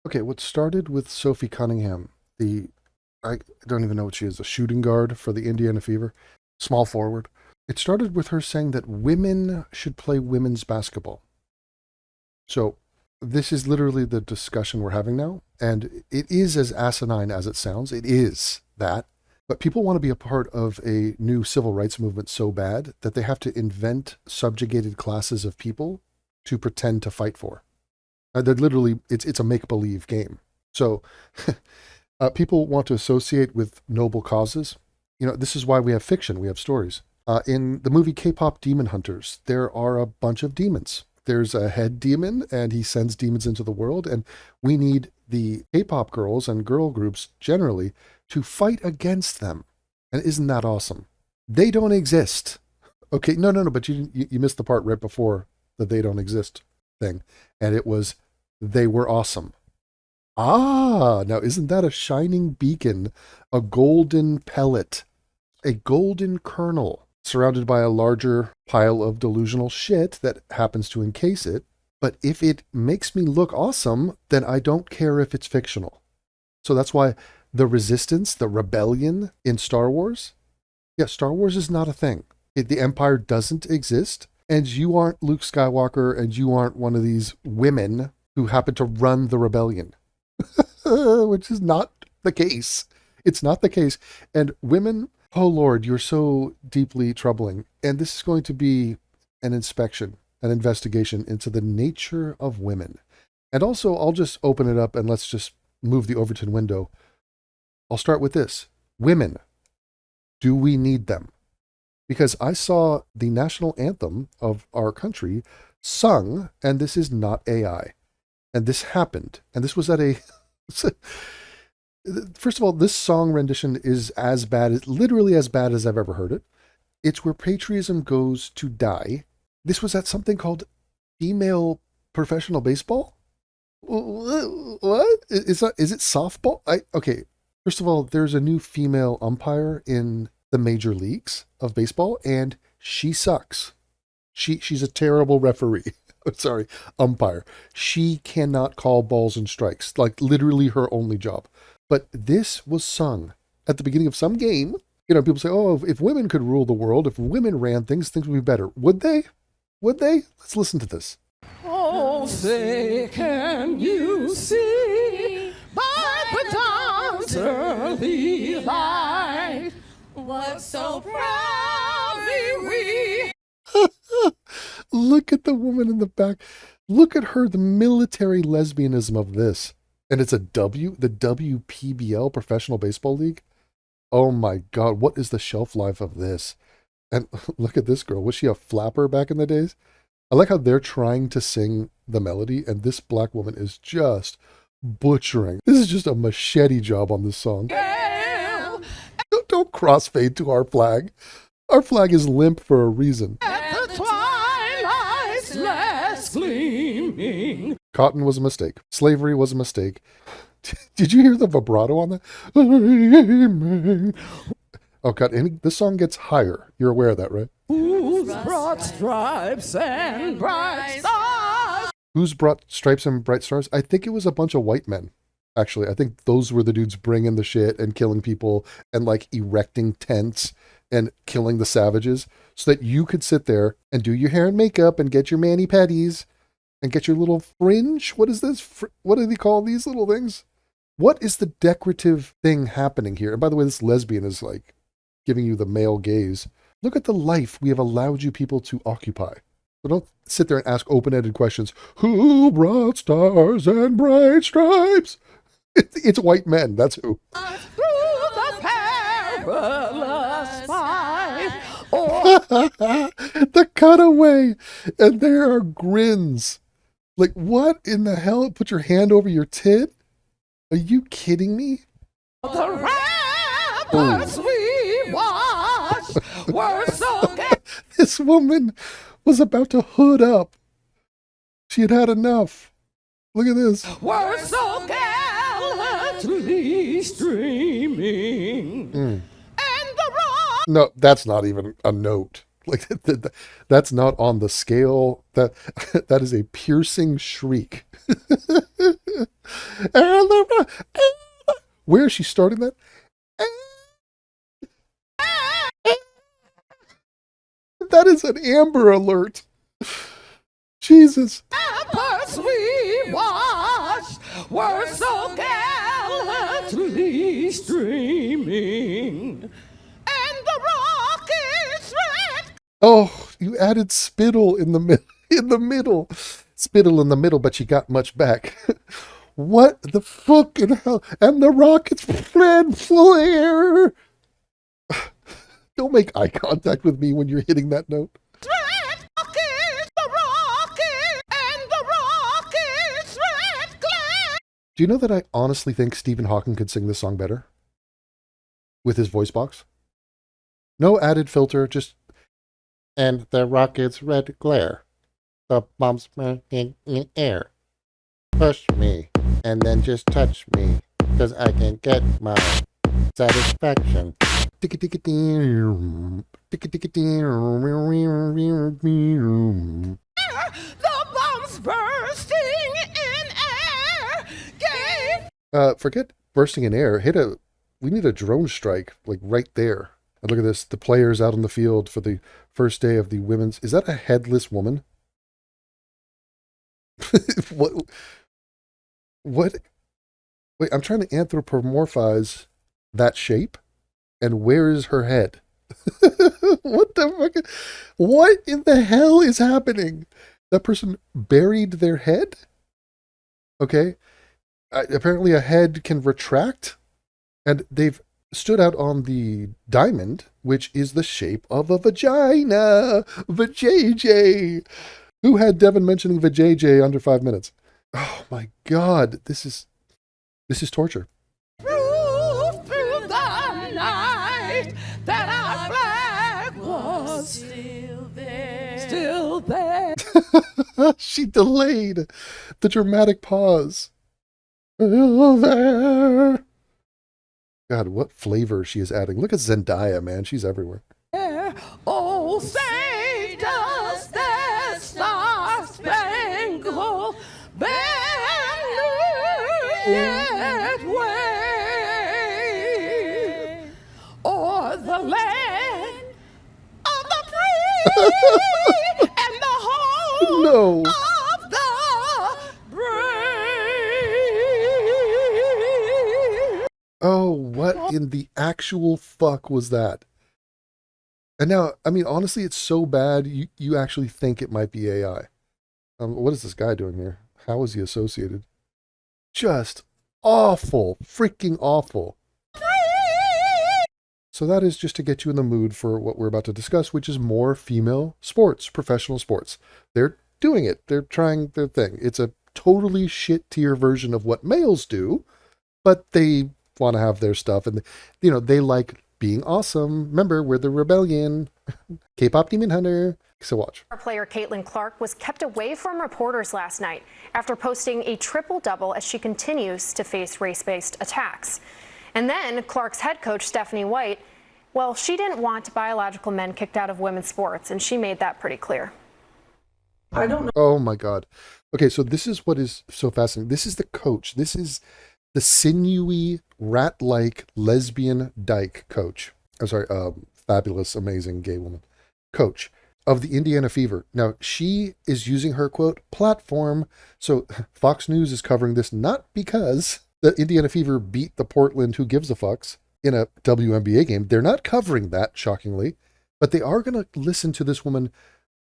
Okay, what started with Sophie Cunningham, the I don't even know what she is, a shooting guard for the Indiana Fever, small forward. It started with her saying that women should play women's basketball. So this is literally the discussion we're having now, and it is as asinine as it sounds. It is that. But people want to be a part of a new civil rights movement so bad that they have to invent subjugated classes of people to pretend to fight for. They're literally, it's a make believe game. So people want to associate with noble causes. You know, this is why we have fiction, we have stories. In the movie K-pop Demon Hunters, there are a bunch of demons. There's a head demon, and he sends demons into the world, and we need the K-pop girls and girl groups generally to fight against them. And isn't that awesome? They don't exist. Okay, no, but you missed the part right before the they don't exist thing, and it was they were awesome. Ah, now isn't that a shining beacon, a golden pellet, a golden kernel surrounded by a larger pile of delusional shit that happens to encase it? But if it makes me look awesome, then I don't care if it's fictional. So that's why the resistance, the rebellion in Star Wars, yeah, Star Wars is not a thing. The Empire doesn't exist, and you aren't Luke Skywalker, and you aren't one of these women who happen to run the rebellion. Which is not the case. It's not the case. And women, oh Lord, you're so deeply troubling. And this is going to be an inspection, an investigation into the nature of women. And also, I'll just open it up and let's just move the Overton window. I'll start with this. Women, do we need them? Because I saw the national anthem of our country sung, and this is not AI. And this happened. And this was at a first of all, this song rendition is as bad, literally as bad as I've ever heard it. It's where patriotism goes to die. This was at something called female professional baseball. What is it softball? Okay. First of all, there's a new female umpire in the major leagues of baseball, and she sucks. She's a terrible referee. Sorry, umpire. She cannot call balls and strikes, like literally her only job. But this was sung at the beginning of some game. You know, people say, oh, if women could rule the world, if women ran things, things would be better. Would they? Would they? Let's listen to this. Oh, say can you see by the dawn's early light what so proudly we... Look at the woman in the back. Look at her, the military lesbianism of this. And it's the WPBL Professional Baseball League. Oh my God, what is the shelf life of this? And look at this girl. Was she a flapper back in the days? I like how they're trying to sing the melody, and this black woman is just butchering. This is just a machete job on this song. Don't crossfade to our flag. Our flag is limp for a reason. Gleaming. Cotton was a mistake. Slavery was a mistake. Did you hear the vibrato on that? Oh God, and this song gets higher. You're aware of that, right? Who's brought stripes and bright stars? Who's brought stripes and bright stars? I think it was a bunch of white men. Actually, I think those were the dudes bringing the shit and killing people and like erecting tents and killing the savages so that you could sit there and do your hair and makeup and get your mani-pedis and get your little fringe. What is this? What do they call these little things? What is the decorative thing happening here? And by the way, this lesbian is like giving you the male gaze. Look at the life we have allowed you people to occupy. So don't sit there and ask open-ended questions. Who brought stars and bright stripes? It's white men. That's who. Through the perilous fight. The cutaway. And there are grins. Like, what in the hell? Put your hand over your tit? Are you kidding me? The ramparts we watched were so This woman was about to hood up. She had had enough. Look at this. We're so gallantly streaming. And the rock. No, that's not even a note. Like that's not on the scale. That is a piercing shriek. Where is she starting that? That is an Amber Alert. Jesus. Pampers we washed were so gallantly streaming, and the rocket's red. Oh, you added spittle in the middle. Spittle in the middle, but you got much back. What the fucking hell? And the rocket's red flare. Don't make eye contact with me when you're hitting that note. Red rocket, the rocket, and the rocket's red glare. Do you know that I honestly think Stephen Hawking could sing this song better? With his voice box? No added filter, just... And the rocket's red glare. The bombs in air. Push me, and then just touch me, because I can get my satisfaction. The bombs bursting in air gave. Forget bursting in air. We need a drone strike, like right there. And look at this. The players out on the field for the first day of the women's. Is that a headless woman? What? Wait, I'm trying to anthropomorphize that shape. And where is her head? What the fuck? What in the hell is happening? That person buried their head? Okay. Apparently a head can retract. And they've stood out on the diamond, which is the shape of a vagina. Vajayjay. Who had Devin mentioning Vajayjay under 5 minutes? Oh my God. This is torture. That our flag was still there. She delayed the dramatic pause. Still there. God, what flavor she is adding. Look at Zendaya, man. She's everywhere. Oh, say does that star-spangled banner yet wave o'er the land of the free and the home No. of the brave. Oh, what in the actual fuck was that? And now, I mean, honestly, it's so bad, you actually think it might be AI. What is this guy doing here? How is he associated? Just awful, freaking awful. So that is just to get you in the mood for what we're about to discuss, which is more female sports, professional sports. They're doing it. They're trying their thing. It's a totally shit tier version of what males do, but they want to have their stuff, and they like being awesome. Remember, we're the rebellion. K-pop Demon Hunter. So watch. Our player Caitlin Clark was kept away from reporters last night after posting a triple-double as she continues to face race-based attacks. And then Clark's head coach, Stephanie White, well, she didn't want biological men kicked out of women's sports, and she made that pretty clear. I don't know. Oh my God. Okay, so this is what is so fascinating. This is the coach. This is the sinewy, rat-like, lesbian dyke coach. I'm sorry, fabulous, amazing gay woman. Coach of the Indiana Fever. Now, she is using her, quote, platform. So Fox News is covering this not because the Indiana Fever beat the Portland Who Gives a Fucks in a WNBA game. They're not covering that, shockingly. But they are going to listen to this woman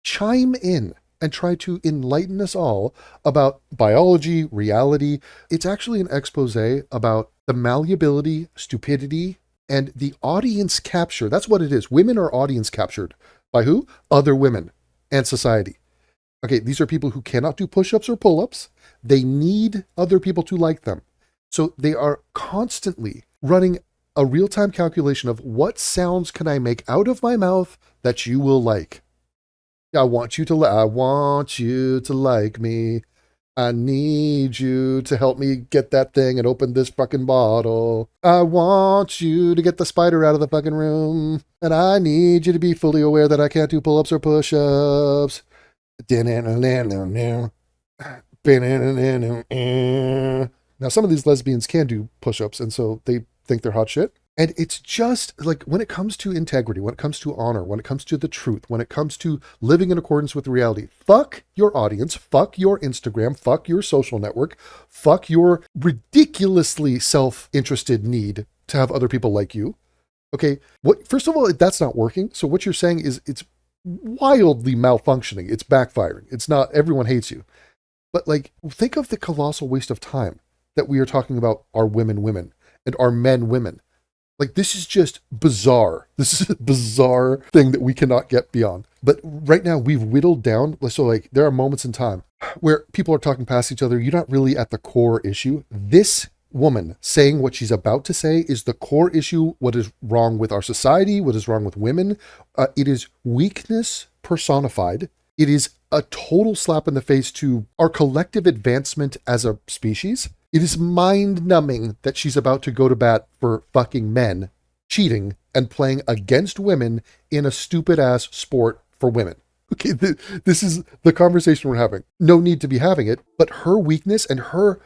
chime in and try to enlighten us all about biology, reality. It's actually an expose about the malleability, stupidity, and the audience capture. That's what it is. Women are audience captured. By who? Other women and society. Okay, these are people who cannot do push-ups or pull-ups. They need other people to like them. So they are constantly running a real-time calculation of what sounds can I make out of my mouth that you will like. I want you to like me. I need you to help me get that thing and open this fucking bottle. I want you to get the spider out of the fucking room. And I need you to be fully aware that I can't do pull-ups or push-ups. Now, some of these lesbians can do push-ups, and so they think they're hot shit. And it's just like when it comes to integrity, when it comes to honor, when it comes to the truth, when it comes to living in accordance with reality, fuck your audience, fuck your Instagram, fuck your social network, fuck your ridiculously self-interested need to have other people like you. Okay, first of all, that's not working. So what you're saying is it's wildly malfunctioning. It's backfiring. It's not, everyone hates you. But like, think of the colossal waste of time that we are talking about our women and our men women. Like, this is just bizarre. This is a bizarre thing that we cannot get beyond. But right now we've whittled down. So like, there are moments in time where people are talking past each other. You're not really at the core issue. This woman saying what she's about to say is the core issue. What is wrong with our society? What is wrong with women? It is weakness personified. It is a total slap in the face to our collective advancement as a species. It is mind-numbing that she's about to go to bat for fucking men cheating and playing against women in a stupid-ass sport for women. Okay, this is the conversation we're having. No need to be having it, but her weakness and her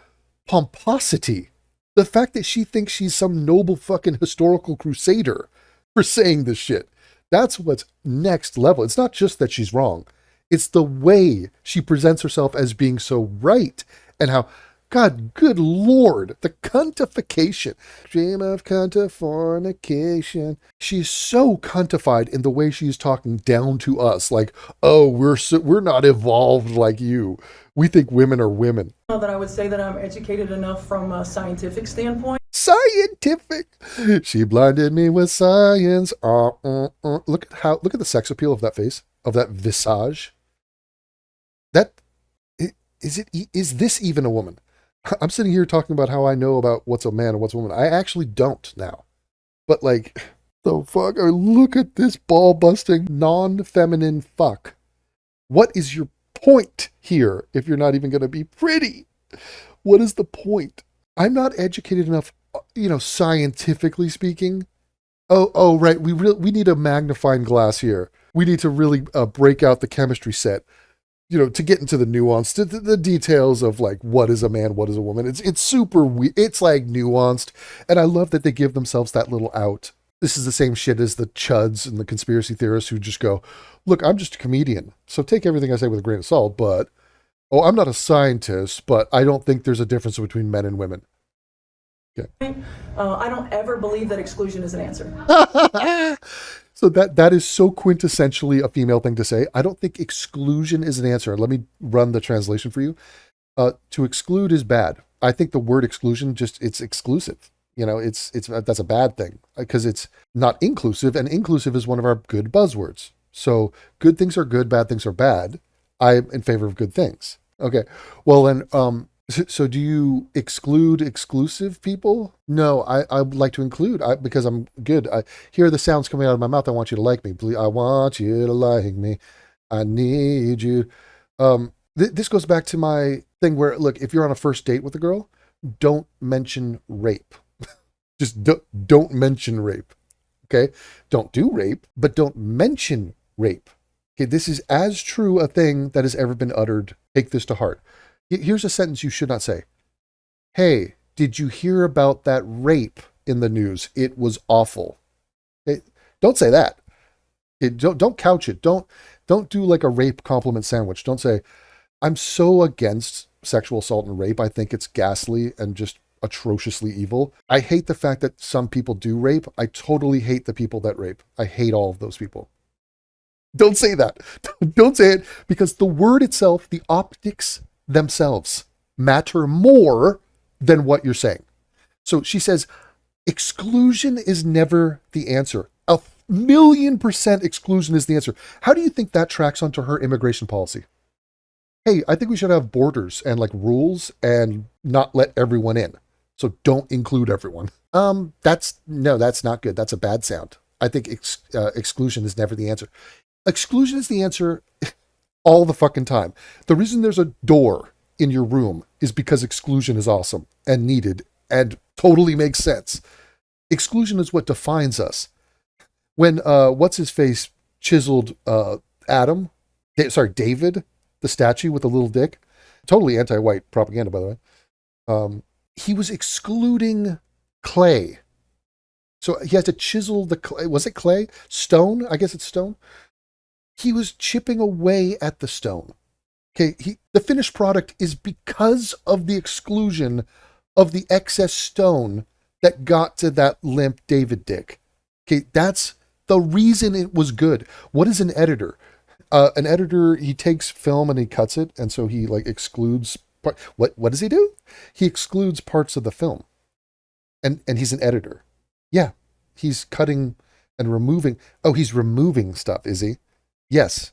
pomposity, the fact that she thinks she's some noble fucking historical crusader for saying this shit, that's what's next level. It's not just that she's wrong. It's the way she presents herself as being so right, and how, God, good Lord, the cuntification. Dream of cuntifornication. She's so cuntified in the way she's talking down to us. Like, oh, we're not evolved like you. We think women are women. That I would say that I'm educated enough from a scientific standpoint. Scientific. She blinded me with science. Look at the sex appeal of that face, of that visage. Is this even a woman? I'm sitting here talking about how I know about what's a man and what's a woman. I actually don't now. But like, the fuck? Look at this ball-busting, non-feminine fuck. What is your point here if you're not even going to be pretty? What is the point? I'm not educated enough, scientifically speaking. Oh, right. We need a magnifying glass here. We need to really break out the chemistry set. To get into the nuance, the details of like, what is a man, what is a woman. It's super weird. It's like nuanced. And I love that they give themselves that little out. This is the same shit as the chuds and the conspiracy theorists who just go, look, I'm just a comedian, so take everything I say with a grain of salt, but, I'm not a scientist, but I don't think there's a difference between men and women. Okay. I don't ever believe that exclusion is an answer. So that is so quintessentially a female thing to say. I don't think exclusion is an answer. Let me run the translation for you. To exclude is bad. I think the word exclusion it's exclusive. That's a bad thing because it's not inclusive, and inclusive is one of our good buzzwords. So good things are good, bad things are bad. I'm in favor of good things. Okay. Well then, so do you exclude exclusive people? No, I would like to include, because I'm good. I hear the sounds coming out of my mouth. I want you to like me. Please, I want you to like me. I need you. This goes back to my thing where, look, if you're on a first date with a girl, don't mention rape. Just don't mention rape. Okay? Don't do rape, but don't mention rape. Okay, this is as true a thing that has ever been uttered. Take this to heart. Here's a sentence you should not say. Hey, did you hear about that rape in the news? It was awful. Don't say that. Don't couch it. Don't do like a rape compliment sandwich. Don't say, I'm so against sexual assault and rape. I think it's ghastly and just atrociously evil. I hate the fact that some people do rape. I totally hate the people that rape. I hate all of those people. Don't say that. Don't say it, because the word itself, the optics themselves matter more than what you're saying. So she says, exclusion is never the answer. 1,000,000% exclusion is the answer. How do you think that tracks onto her immigration policy? Hey, I think we should have borders and like rules and not let everyone in. So don't include everyone. That's not good. That's a bad sound. I think exclusion is never the answer. Exclusion is the answer all the fucking time. The reason there's a door in your room is because exclusion is awesome and needed and totally makes sense. Exclusion is what defines us. When, what's his face chiseled David, the statue with the little dick, totally anti-white propaganda, by the way. He was excluding clay. So he had to chisel the clay. Was it clay? Stone? I guess it's stone. He was chipping away at the stone. Okay, the finished product is because of the exclusion of the excess stone that got to that limp David dick. Okay, that's the reason it was good. What is an editor? An editor, he takes film and he cuts it, and so he like excludes what does he do? He excludes parts of the film. And he's an editor. Yeah, he's cutting and removing. Oh, he's removing stuff, is he? Yes.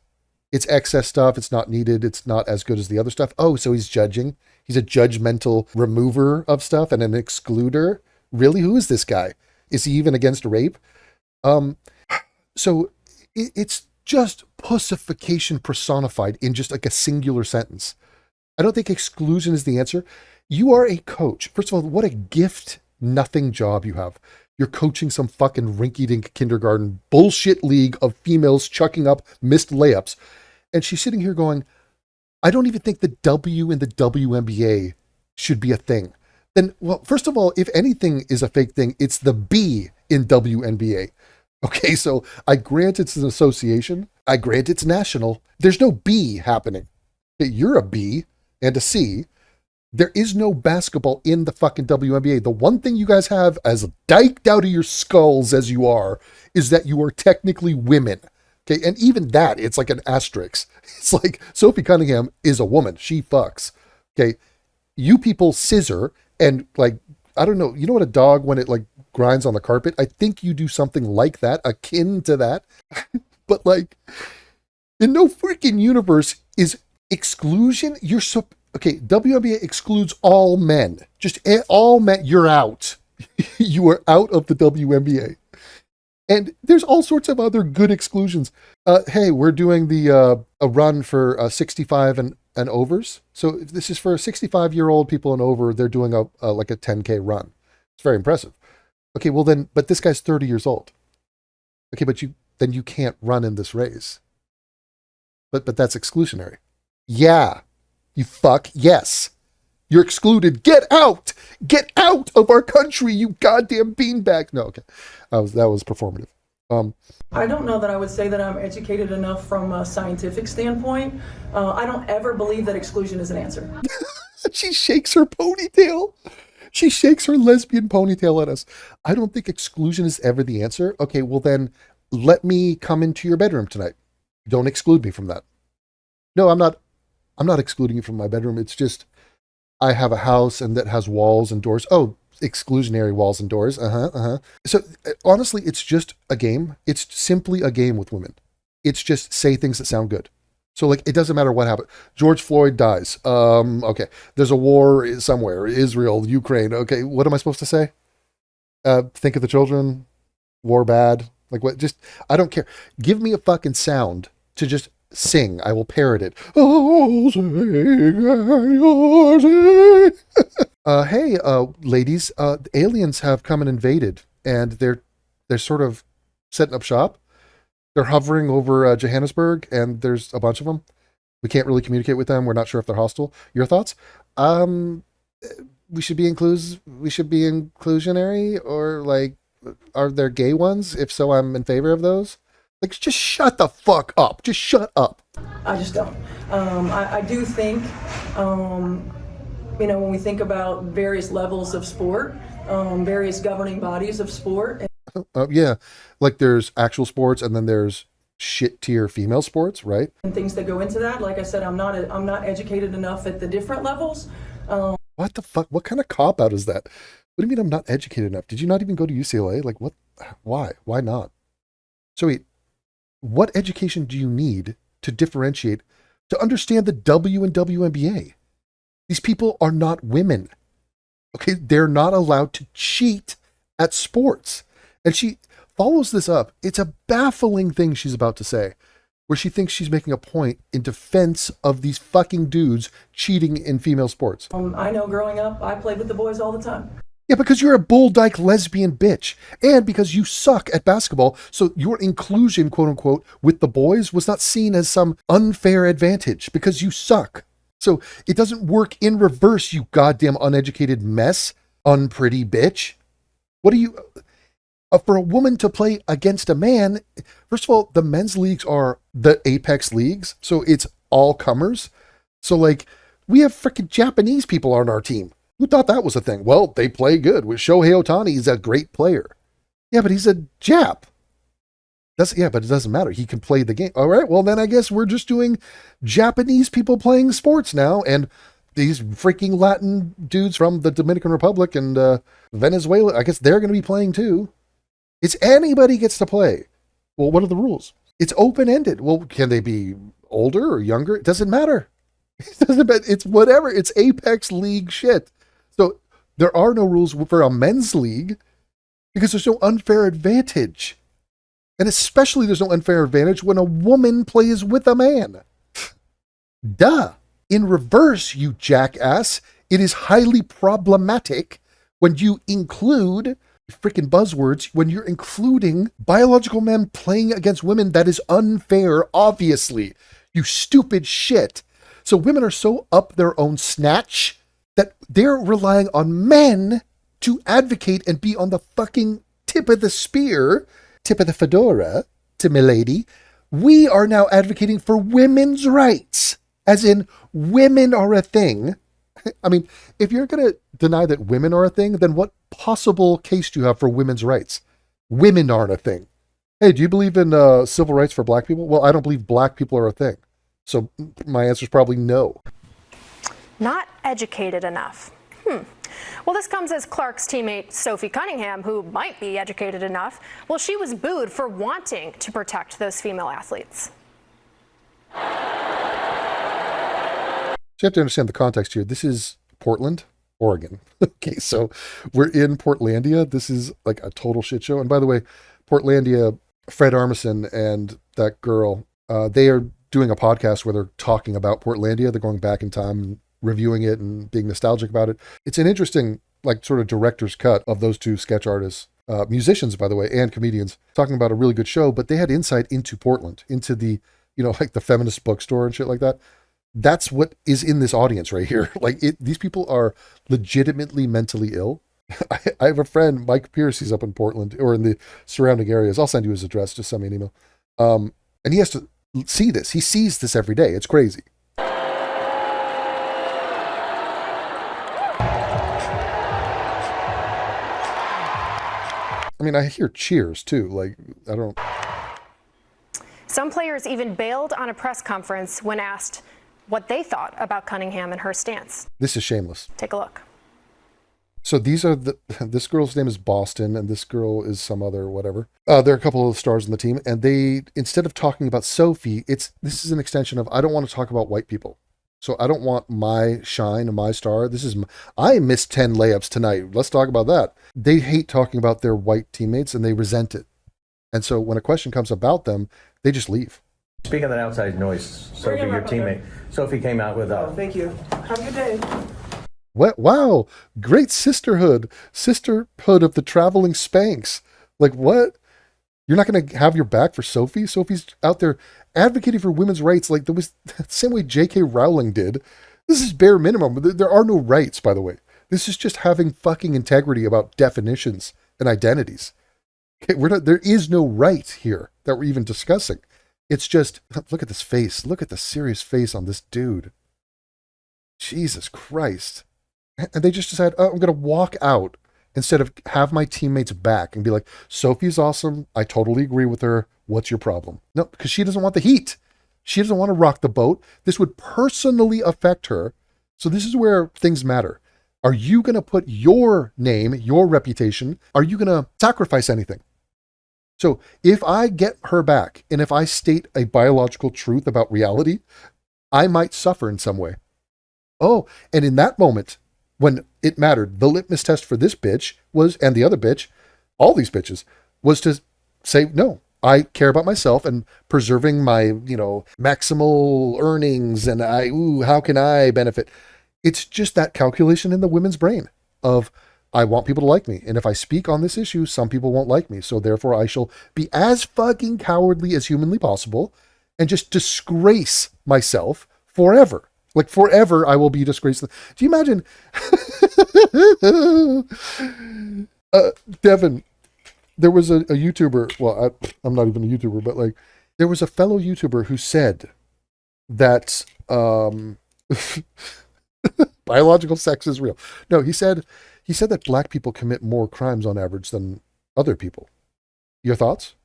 It's excess stuff. It's not needed. It's not as good as the other stuff. Oh, so he's judging. He's a judgmental remover of stuff and an excluder. Really? Who is this guy? Is he even against rape? So it's just pussification personified in just like a singular sentence. I don't think exclusion is the answer. You are a coach. First of all, what a gift nothing job you have. You're coaching some fucking rinky-dink kindergarten bullshit league of females chucking up missed layups. And she's sitting here going, I don't even think the W in the WNBA should be a thing. Then, well, first of all, if anything is a fake thing, it's the B in WNBA. Okay, so I grant it's an association. I grant it's national. There's no B happening. You're a B and a C. There is no basketball in the fucking WNBA. The one thing you guys have as diked out of your skulls as you are is that you are technically women. Okay, and even that, it's like an asterisk. It's like Sophie Cunningham is a woman. She fucks. Okay, you people scissor and like, I don't know, you know what a dog when it like grinds on the carpet? I think you do something like that, akin to that. But like, in no freaking universe is exclusion. Okay, WNBA excludes all men. Just all men. You're out. You are out of the WNBA. And there's all sorts of other good exclusions. Hey, we're doing a run for 65 and overs. So this is for 65-year-old people and over. They're doing like a 10K run. It's very impressive. Okay, well then, but this guy's 30 years old. Okay, but then you can't run in this race. But that's exclusionary. Yeah. You fuck. Yes. You're excluded. Get out. Get out of our country, you goddamn beanbag. No, okay. That was performative. I don't know that I would say that I'm educated enough from a scientific standpoint. I don't ever believe that exclusion is an answer. She shakes her ponytail. She shakes her lesbian ponytail at us. I don't think exclusion is ever the answer. Okay, well then, let me come into your bedroom tonight. Don't exclude me from that. No, I'm not excluding you from my bedroom. It's just, I have a house and that has walls and doors. Oh, exclusionary walls and doors. So honestly, it's just a game. It's simply a game with women. It's just say things that sound good. So like, it doesn't matter what happened. George Floyd dies. Okay. There's a war somewhere. Israel, Ukraine. Okay. What am I supposed to say? Think of the children. War bad. Like what? Just, I don't care. Give me a fucking sound to just sing. I will parrot it. Oh, sing, oh, sing. Hey, ladies, aliens have come and invaded, and they're sort of setting up shop. They're hovering over Johannesburg, and there's a bunch of them. We can't really communicate with them. We're not sure if they're hostile. Your thoughts? We should be inclusionary, or like, are there gay ones? If so, I'm in favor of those. Like, just shut the fuck up. Just shut up. I just don't. I do think, when we think about various levels of sport, various governing bodies of sport. Yeah, like there's actual sports and then there's shit tier female sports, right? And things that go into that. Like I said, I'm not educated enough at the different levels. What the fuck? What kind of cop out is that? What do you mean I'm not educated enough? Did you not even go to UCLA? Like what? Why? Why not? So wait, what education do you need to differentiate, to understand the W and WNBA? These people are not women. Okay, they're not allowed to cheat at sports. And she follows this up. It's a baffling thing she's about to say, where she thinks she's making a point in defense of these fucking dudes cheating in female sports. I know growing up, I played with the boys all the time. Yeah, because you're a bull dyke lesbian bitch. And because you suck at basketball, so your inclusion, quote unquote, with the boys was not seen as some unfair advantage because you suck. So it doesn't work in reverse, you goddamn uneducated mess, unpretty bitch. What do you... for a woman to play against a man, first of all, the men's leagues are the apex leagues, so it's all comers. So, like, we have freaking Japanese people on our team. Who thought that was a thing? Well, they play good. With Shohei Ohtani, he's a great player. Yeah, but he's a Jap. But it doesn't matter. He can play the game. All right, well, then I guess we're just doing Japanese people playing sports now, and these freaking Latin dudes from the Dominican Republic and Venezuela, I guess they're going to be playing too. It's anybody gets to play. Well, what are the rules? It's open-ended. Well, can they be older or younger? It doesn't matter. It doesn't matter. It's whatever. It's Apex League shit. So there are no rules for a men's league because there's no unfair advantage. And especially there's no unfair advantage when a woman plays with a man. Duh. In reverse, you jackass, it is highly problematic when you include freaking buzzwords, when you're including biological men playing against women. That is unfair, obviously. You stupid shit. So women are so up their own snatch that they're relying on men to advocate and be on the fucking tip of the spear, tip of the fedora, to milady. We are now advocating for women's rights, as in women are a thing. I mean, if you're going to deny that women are a thing, then what possible case do you have for women's rights? Women aren't a thing. Hey, do you believe in civil rights for black people? Well, I don't believe black people are a thing. So my answer is probably no. Not educated enough. Well, this comes as Clark's teammate Sophie Cunningham, who might be educated enough, well, she was booed for wanting to protect those female athletes. So you have to understand the context here. This is Portland, Oregon. Okay, so we're in Portlandia. This is like a total shit show. And by the way, Portlandia, Fred Armisen and that girl, they are doing a podcast where they're talking about Portlandia. They're going back in time and reviewing it and being nostalgic about it. It's an interesting, like, sort of director's cut of those two sketch artists, musicians, by the way, and comedians, talking about a really good show, but they had insight into Portland, into the, like the feminist bookstore and shit like that. That's what is in this audience right here. Like, these people are legitimately mentally ill. I have a friend, Mike Pierce, he's up in Portland or in the surrounding areas. I'll send you his address. Just send me an email. And he has to see this. He sees this every day. It's crazy. I mean, I hear cheers too. Like, I don't. Some players even bailed on a press conference when asked what they thought about Cunningham and her stance. This is shameless. Take a look. So these are this girl's name is Boston, and this girl is some other whatever. There are a couple of stars on the team, and they, instead of talking about Sophie, this is an extension of, I don't want to talk about white people. So I don't want my shine and my star. I missed 10 layups tonight. Let's talk about that. They hate talking about their white teammates, and they resent it. And so when a question comes about them, they just leave. Speaking of that outside noise, Sophie, your teammate, Sophie came out with Oh, thank you. Have a good day. What? Wow. Great sisterhood of the traveling Spanx. Like, what? You're not going to have your back for Sophie? Sophie's out there advocating for women's rights like there was the same way J.K. Rowling did. This is bare minimum. There are no rights, by the way. This is just having fucking integrity about definitions and identities. Okay, there is no right here that we're even discussing. It's just, look at this face. Look at the serious face on this dude. Jesus Christ. And they just decide, oh, I'm going to walk out instead of have my teammates back and be like, Sophie's awesome. I totally agree with her. What's your problem? No, because she doesn't want the heat. She doesn't want to rock the boat. This would personally affect her. So this is where things matter. Are you going to put your name, your reputation, are you going to sacrifice anything? So if I get her back and if I state a biological truth about reality, I might suffer in some way. Oh, and in that moment, when it mattered, the litmus test for this bitch was, and the other bitch, all these bitches, was to say, no, I care about myself and preserving my, maximal earnings and how can I benefit? It's just that calculation in the women's brain of, I want people to like me. And if I speak on this issue, some people won't like me. So therefore I shall be as fucking cowardly as humanly possible and just disgrace myself forever. Like forever, I will be disgraced. Do you imagine? Devin, there was a YouTuber. Well, I'm not even a YouTuber, but like there was a fellow YouTuber who said that biological sex is real. No, he said that black people commit more crimes on average than other people. Your thoughts?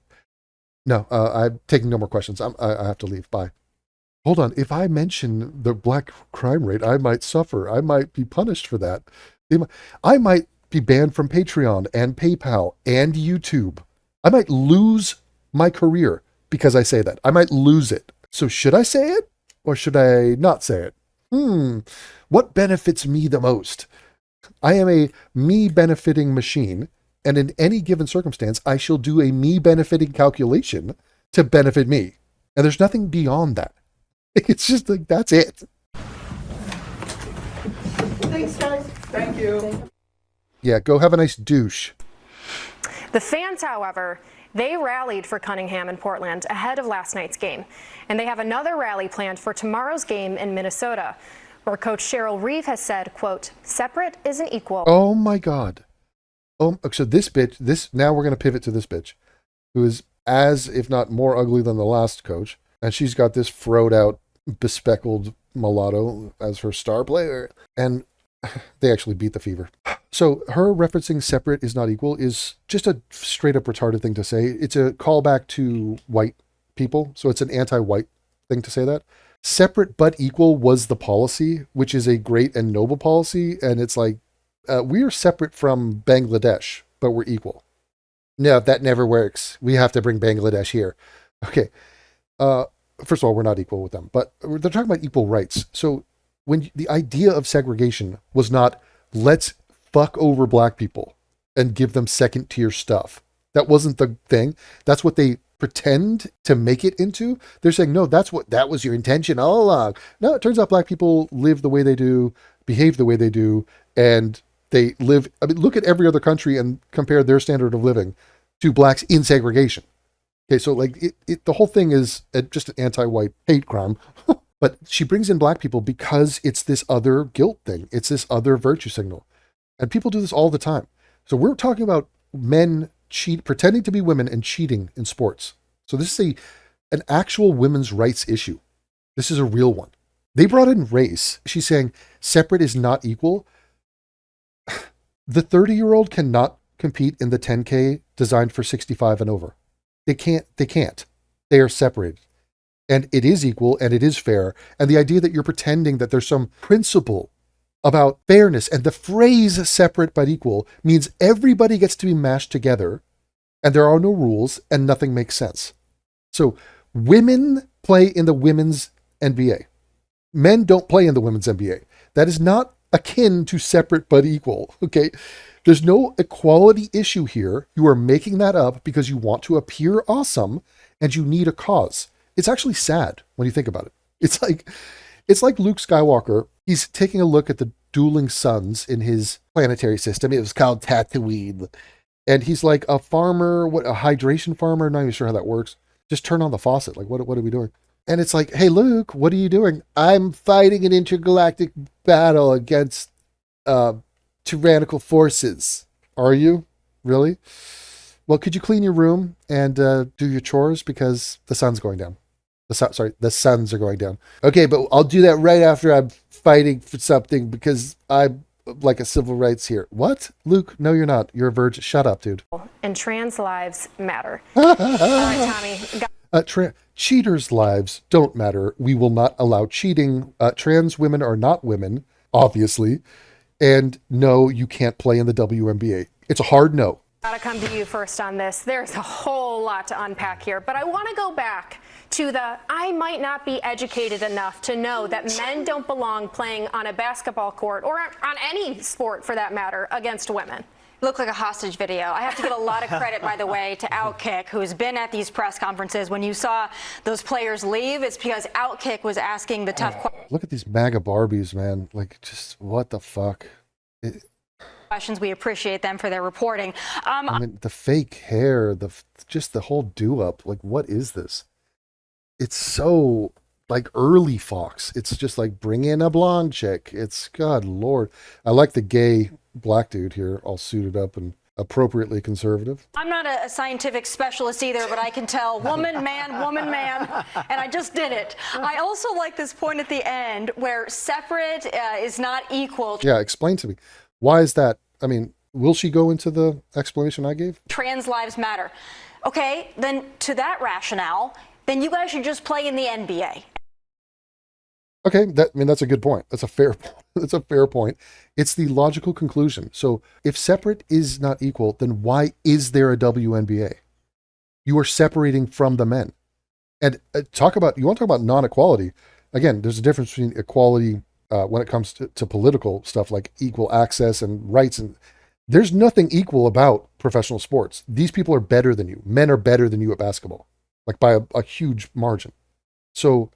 No, I'm taking no more questions. I have to leave. Bye. Hold on. If I mention the black crime rate, I might suffer. I might be punished for that. I might be banned from Patreon and PayPal and YouTube. I might lose my career because I say that. I might lose it. So should I say it or should I not say it? What benefits me the most? I am a me benefiting machine, and in any given circumstance, I shall do a me benefiting calculation to benefit me. And there's nothing beyond that. It's just like, that's it. Thanks, guys. Thank you. Yeah, go have a nice douche. The fans, however, they rallied for Cunningham in Portland ahead of last night's game. And they have another rally planned for tomorrow's game in Minnesota, where Coach Cheryl Reeve has said, quote, separate isn't equal. Oh my God. Oh, so this bitch, now we're going to pivot to this bitch, who is as, if not more ugly than the last coach. And she's got this froed out, bespeckled mulatto as her star player. And they actually beat the Fever. So her referencing separate is not equal is just a straight up retarded thing to say. It's a callback to white people. So it's an anti-white thing to say that. Separate but equal was the policy, which is a great and noble policy. And it's like, we are separate from Bangladesh, but we're equal. No, that never works. We have to bring Bangladesh here. Okay. First of all, we're not equal with them, but they're talking about equal rights. So when the idea of segregation was not, let's fuck over black people and give them second tier stuff. That wasn't the thing. That's what they pretend to make it into. They're saying, no, that was your intention all along. No, it turns out black people live the way they do, behave the way they do, and they live. I mean, look at every other country and compare their standard of living to blacks in segregation. Okay, so like the whole thing is just an anti-white hate crime. But she brings in black people because it's this other guilt thing. It's this other virtue signal. And people do this all the time. So we're talking about men pretending to be women and cheating in sports. So this is an actual women's rights issue. This is a real one. They brought in race. She's saying separate is not equal. The 30-year-old cannot compete in the 10K designed for 65 and over. They can't. They are separated. And it is equal and it is fair. And the idea that you're pretending that there's some principle about fairness and the phrase separate but equal means everybody gets to be mashed together and there are no rules and nothing makes sense. So women play in the women's NBA. Men don't play in the women's NBA. That is not akin to separate but equal. Okay. There's no equality issue here. You are making that up because you want to appear awesome and you need a cause. It's actually sad when you think about it. It's like Luke Skywalker. He's taking a look at the dueling suns in his planetary system. It was called Tatooine. And he's like a farmer, a hydration farmer. I'm not even sure how that works. Just turn on the faucet. Like, what are we doing? And it's like, hey, Luke, what are you doing? I'm fighting an intergalactic battle against tyrannical forces. Are you? Really? Well, could you clean your room and do your chores because the sun's going down? The suns are going down. Okay, but I'll do that right after I'm fighting for something because I'm like a civil rights here. What? Luke, no, you're not. You're a virgin. Shut up, dude. And trans lives matter. All right, Tommy. Cheaters' lives don't matter. We will not allow cheating. Trans women are not women, obviously. And no, you can't play in the WNBA. It's a hard no. Gotta come to you first on this. There's a whole lot to unpack here, but I want to go back to I might not be educated enough to know that men don't belong playing on a basketball court or on any sport for that matter against women. Looked like a hostage video. I have to give a lot of credit, by the way, to Outkick, who's been at these press conferences. When you saw those players leave, it's because Outkick was asking the tough questions. Look at these MAGA Barbies, man. Like, just what the fuck? We appreciate them for their reporting. I mean, the fake hair, just the whole do-up. Like, what is this? It's so like early Fox. It's just like bring in a blonde chick. It's God Lord. I like the gay black dude here, all suited up and appropriately conservative. I'm not a scientific specialist either, but I can tell woman, man, and I just did it. I also like this point at the end where separate is not equal. Yeah, explain to me. Why is that? I mean, will she go into the explanation I gave? Trans lives matter. Okay, then to that rationale, then you guys should just play in the NBA. Okay, that's a good point. That's a fair point. It's the logical conclusion. So if separate is not equal, then why is there a WNBA? You are separating from the men. And you want to talk about non-equality. Again, there's a difference between equality when it comes to political stuff like equal access and rights. And there's nothing equal about professional sports. These people are better than you. Men are better than you at basketball, like by a huge margin. So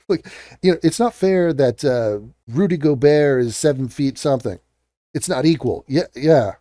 like, it's not fair that Rudy Gobert is 7 feet something. It's not equal. Yeah.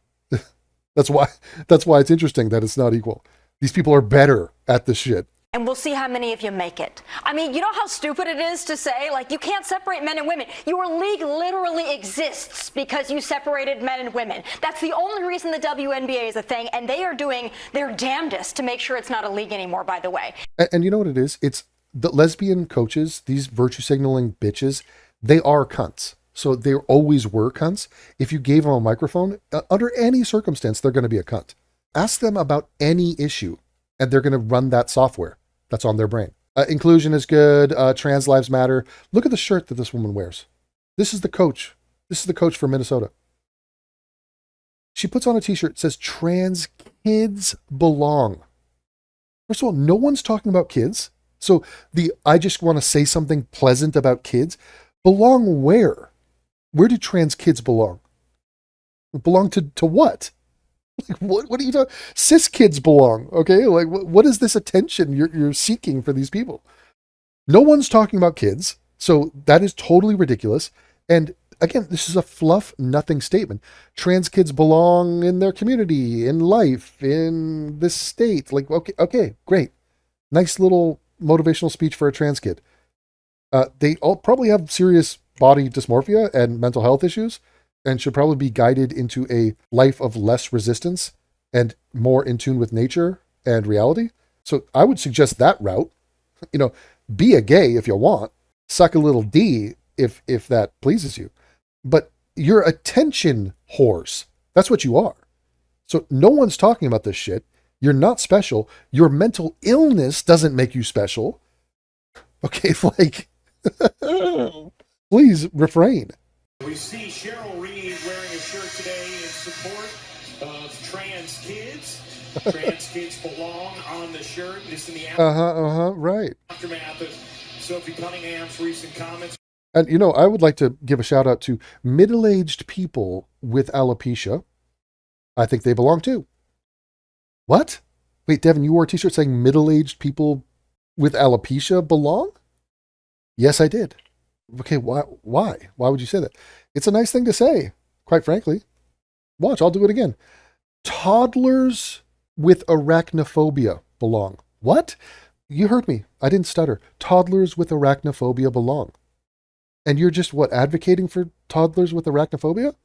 That's why it's interesting that it's not equal. These people are better at this shit. And we'll see how many of you make it. I mean, you know how stupid it is to say, like, you can't separate men and women. Your league literally exists because you separated men and women. That's the only reason the WNBA is a thing, and they are doing their damnedest to make sure it's not a league anymore, by the way. And you know what it is? It's the lesbian coaches, these virtue signaling bitches, they are cunts. So they always were cunts. If you gave them a microphone, under any circumstance, they're going to be a cunt. Ask them about any issue, and they're going to run that software that's on their brain. Inclusion is good. Trans lives matter. Look at the shirt that this woman wears. This is the coach. This is the coach for Minnesota. She puts on a t-shirt that says trans kids belong. First of all, no one's talking about kids. So I just want to say something pleasant about kids. Belong where? Where do trans kids belong? Belong to what? Like what are you talking? Cis kids belong, okay? Like what is this attention you're seeking for these people? No one's talking about kids, so that is totally ridiculous. And again, this is a fluff nothing statement. Trans kids belong in their community, in life, in this state. Like okay, great, nice little motivational speech for a trans kid. They all probably have serious body dysmorphia and mental health issues and should probably be guided into a life of less resistance and more in tune with nature and reality. So I would suggest that route. Be a gay if you want, suck a little D if that pleases you, but you're attention whores. That's what you are. So no one's talking about this shit. You're not special. Your mental illness doesn't make you special. Okay, like, please refrain. We see Cheryl Reed wearing a shirt today in support of trans kids. Trans kids belong on the shirt. This in the Right. aftermath of Sophie Cunningham's recent comments. And I would like to give a shout out to middle-aged people with alopecia. I think they belong too. What? Wait, Devin, you wore a t-shirt saying middle-aged people with alopecia belong? Yes, I did. Okay, why? Why would you say that? It's a nice thing to say, quite frankly. Watch, I'll do it again. Toddlers with arachnophobia belong. What? You heard me. I didn't stutter. Toddlers with arachnophobia belong. And you're just, advocating for toddlers with arachnophobia?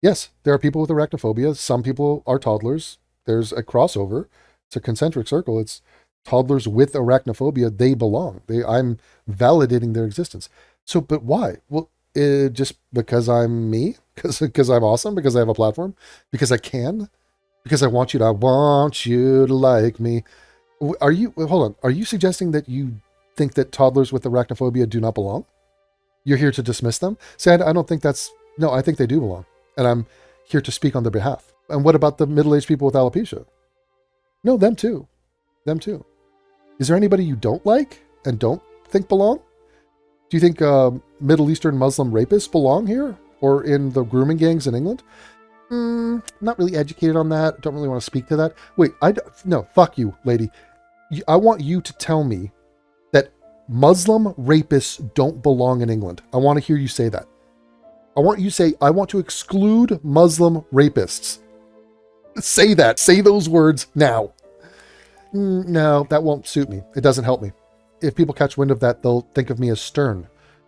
Yes, there are people with arachnophobia. Some people are toddlers. There's a crossover. It's a concentric circle. It's toddlers with arachnophobia. They belong. I'm validating their existence. So, but why? Well, just because I'm me? Because I'm awesome? Because I have a platform? Because I can? Because I want you to like me. Hold on. Are you suggesting that you think that toddlers with arachnophobia do not belong? You're here to dismiss them? Say, I don't think no, I think they do belong. And I'm here to speak on their behalf. And what about the middle-aged people with alopecia? No, them too. Them too. Is there anybody you don't like and don't think belong? Do you think Middle Eastern Muslim rapists belong here? Or in the grooming gangs in England? Not really educated on that. Don't really want to speak to that. Wait, no, fuck you, lady. I want you to tell me that Muslim rapists don't belong in England. I want to hear you say that. I want you to say, I want to exclude Muslim rapists. Say that. Say those words now. No, that won't suit me. It doesn't help me. if people catch wind of that, they'll think of me as stern.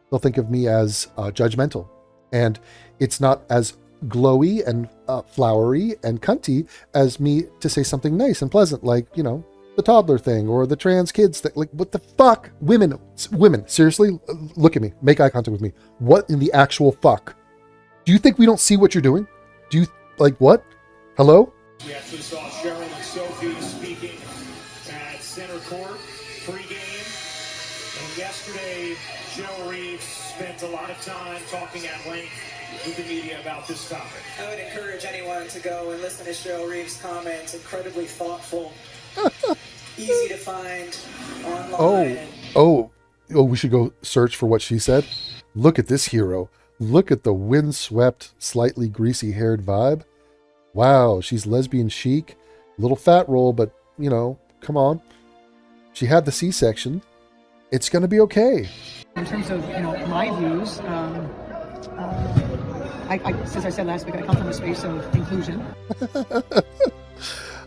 They'll think of me as judgmental. And it's not as glowy and flowery and cunty as me to say something nice and pleasant, like, you know, the toddler thing or the trans kids thing. Like, what the fuck? Women, seriously, look at me. Make eye contact with me. What in the actual fuck? Do you think we don't see what you're doing? Do you, like, what? Hello? We actually saw Cheryl and Sophie speaking at center court pregame. And yesterday, Cheryl Reeves spent a lot of time talking at length with the media about this topic. I would encourage anyone to go and listen to Cheryl Reeves' comments. Incredibly thoughtful, easy to find online. Oh, we should go search for what she said. Look at this hero. Look at the windswept, slightly greasy-haired vibe. Wow, she's lesbian chic. Little fat roll, but, you know, come on. She had the C-section. It's going to be okay. In terms of, you know, my views, as I said last week, I come from a space of inclusion.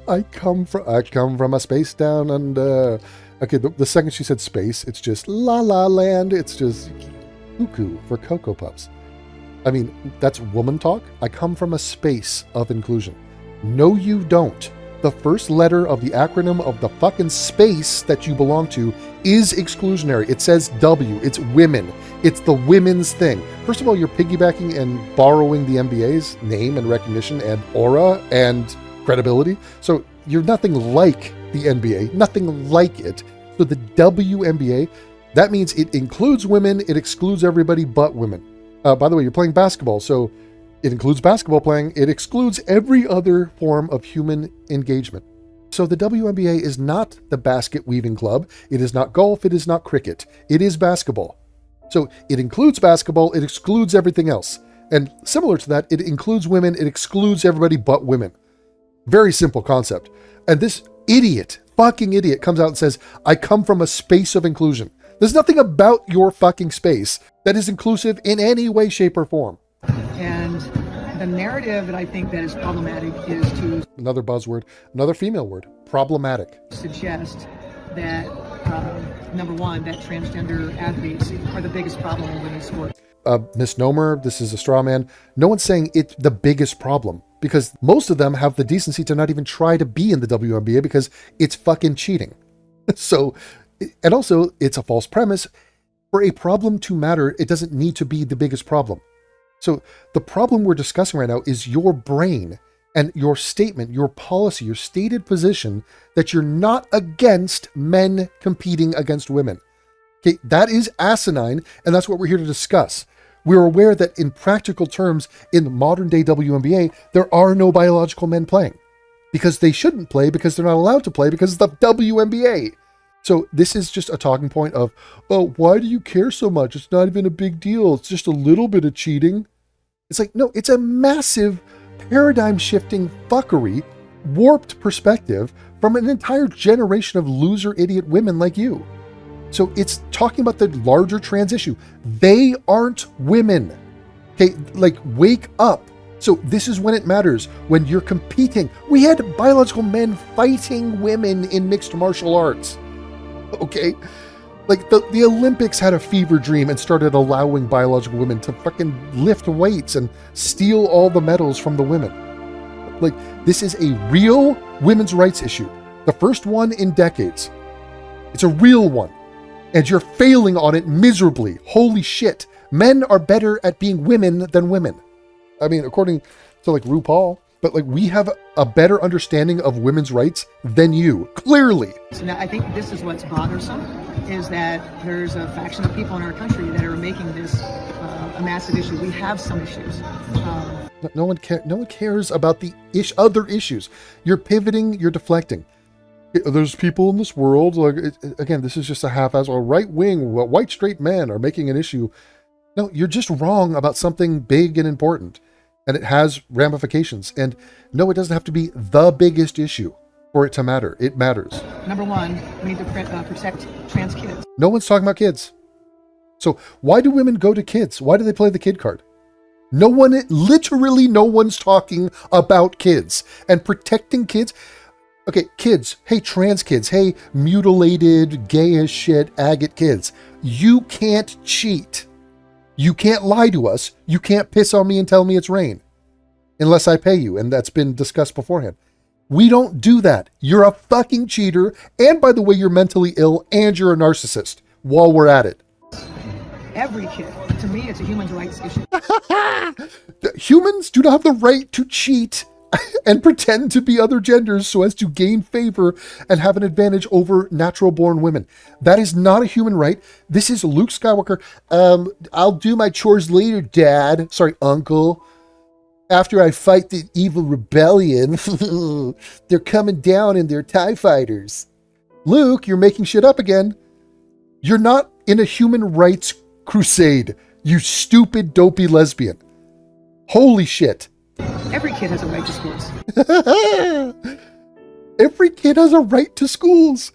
I come from a space down under. Okay, the second she said space, it's just La La Land. It's just cuckoo for Cocoa Puffs. I mean, that's woman talk. I come from a space of inclusion. No, you don't. The first letter of the acronym of the fucking space that you belong to is exclusionary. It says W. It's women. It's the women's thing. First of all, you're piggybacking and borrowing the NBA's name and recognition and aura and credibility. So you're nothing like the NBA, nothing like it. So the WNBA, that means it includes women, it excludes everybody but women. By the way, you're playing basketball, so it includes basketball playing. It excludes every other form of human engagement. So the WNBA is not the basket weaving club. It is not golf. It is not cricket. It is basketball. So it includes basketball. It excludes everything else. And similar to that, it includes women. It excludes everybody but women. Very simple concept. And this fucking idiot comes out and says, I come from a space of inclusion. There's nothing about your fucking space that is inclusive in any way, shape, or form. And the narrative that I think that is problematic is to another buzzword, another female word, problematic. Suggest that, number one, that transgender athletes are the biggest problem in women's sport. Misnomer, this is a straw man. No one's saying it's the biggest problem because most of them have the decency to not even try to be in the WNBA because it's fucking cheating. So, and also it's a false premise. For a problem to matter, it doesn't need to be the biggest problem. So the problem we're discussing right now is your brain and your statement, your policy, your stated position that you're not against men competing against women. Okay, that is asinine, and that's what we're here to discuss. We're aware that in practical terms, in the modern day WNBA, there are no biological men playing because they shouldn't play because they're not allowed to play because of the WNBA. So this is just a talking point of, oh, why do you care so much? It's not even a big deal. It's just a little bit of cheating. It's like, no, it's a massive paradigm shifting fuckery, warped perspective from an entire generation of loser idiot women like you. So it's talking about the larger trans issue. They aren't women. Okay, like wake up. So this is when it matters, when you're competing. We had biological men fighting women in mixed martial arts. Okay, like the Olympics had a fever dream and started allowing biological women to fucking lift weights and steal all the medals from the women. Like, this is a real women's rights issue. The first one in decades. It's a real one. And you're failing on it miserably. Holy shit. Men are better at being women than women. I mean, according to like RuPaul, but like we have a better understanding of women's rights than you, clearly. So now I think this is what's bothersome, is that there's a faction of people in our country that are making this a massive issue. We have some issues. No one cares about the other issues. You're pivoting, you're deflecting. There's people in this world, like, again, this is just a half-ass, or right-wing, white straight men are making an issue. No, you're just wrong about something big and important. And it has ramifications. And no, it doesn't have to be the biggest issue for it to matter. It matters. Number one, we need to protect trans kids. No one's talking about kids. So why do women go to kids? Why do they play the kid card? Literally no one's talking about kids and protecting kids. Okay, kids. Hey, trans kids. Hey, mutilated, gay as shit, agate kids. You can't cheat. You can't lie to us. You can't piss on me and tell me it's rain. Unless I pay you, and that's been discussed beforehand. We don't do that. You're a fucking cheater, and by the way, you're mentally ill, and you're a narcissist, while we're at it. Every kid. To me, it's a human rights issue. Humans do not have the right to cheat and pretend to be other genders so as to gain favor and have an advantage over natural-born women. That is not a human right. This is Luke Skywalker. I'll do my chores later, Dad. Sorry, Uncle. After I fight the evil rebellion, they're coming down in their TIE fighters. Luke, you're making shit up again. You're not in a human rights crusade, you stupid, dopey lesbian. Holy shit. Every kid has a right to schools. Every kid has a right to schools.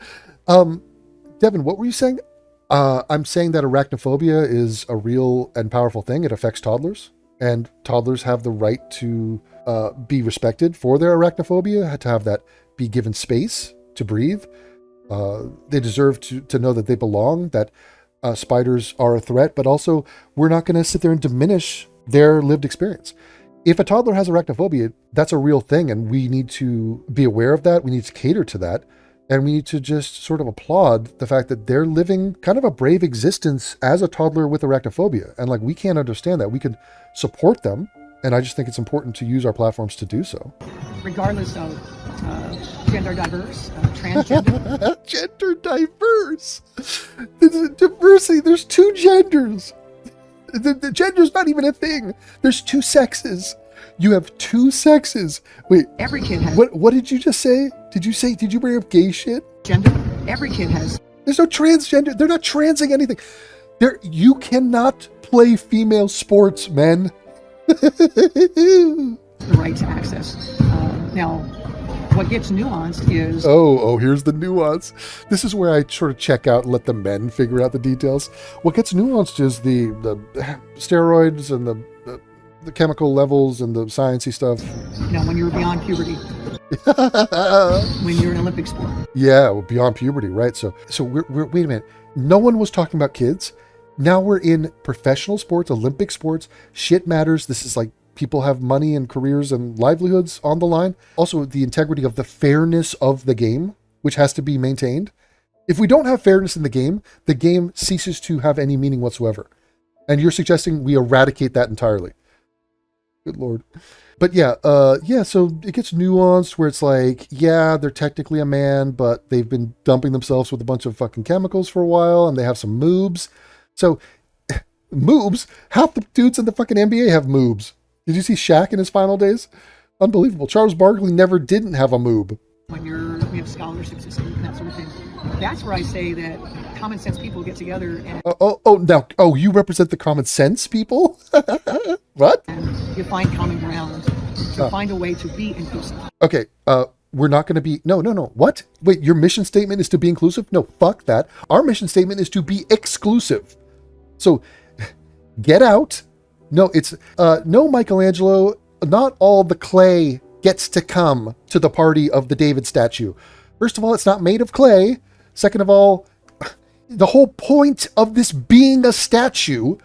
Devin, what were you saying? I'm saying that arachnophobia is a real and powerful thing. It affects toddlers, and toddlers have the right to be respected for their arachnophobia, to have that be given space to breathe. They deserve to know that they belong, that spiders are a threat, but also we're not going to sit there and diminish their lived experience. If a toddler has arachnophobia, that's a real thing, and we need to be aware of that. We need to cater to that, and we need to just sort of applaud the fact that they're living kind of a brave existence as a toddler with arachnophobia. And like, we can't understand that. We could support them, and I just think it's important to use our platforms to do so. Regardless of gender diverse, transgender. Gender diverse. Diversity, there's two genders. The gender's not even a thing. There's two sexes. You have two sexes. Wait. Every kid has. What did you just say? Did you bring up gay shit? Gender. Every kid has. There's no transgender. They're not transing anything. You cannot play female sports, men. The right to access. Now, what gets nuanced is... Oh, here's the nuance. This is where I sort of check out and let the men figure out the details. What gets nuanced is the steroids and the chemical levels and the sciencey stuff. You know, when you're beyond puberty. When you're an Olympic sport. Yeah, well, beyond puberty, right? So we're wait a minute. No one was talking about kids. Now we're in professional sports, Olympic sports. Shit matters. This is like, people have money and careers and livelihoods on the line. Also, the integrity of the fairness of the game, which has to be maintained. If we don't have fairness in the game ceases to have any meaning whatsoever. And you're suggesting we eradicate that entirely. Good Lord. But so it gets nuanced where it's like, yeah, they're technically a man, but they've been dumping themselves with a bunch of fucking chemicals for a while, and they have some moobs. So, moobs? Half the dudes in the fucking NBA have moobs. Did you see Shaq in his final days? Unbelievable. Charles Barkley didn't have a moob. When we have scholarships and that sort of thing. That's where I say that common sense people get together and... you represent the common sense people? What? And you find common ground to find a way to be inclusive. Okay, we're not going to be... No. What? Wait, your mission statement is to be inclusive? No, fuck that. Our mission statement is to be exclusive. So, get out. No, it's... no, Michelangelo, not all the clay gets to come to the party of the David statue. First of all, it's not made of clay. Second of all, the whole point of this being a statue,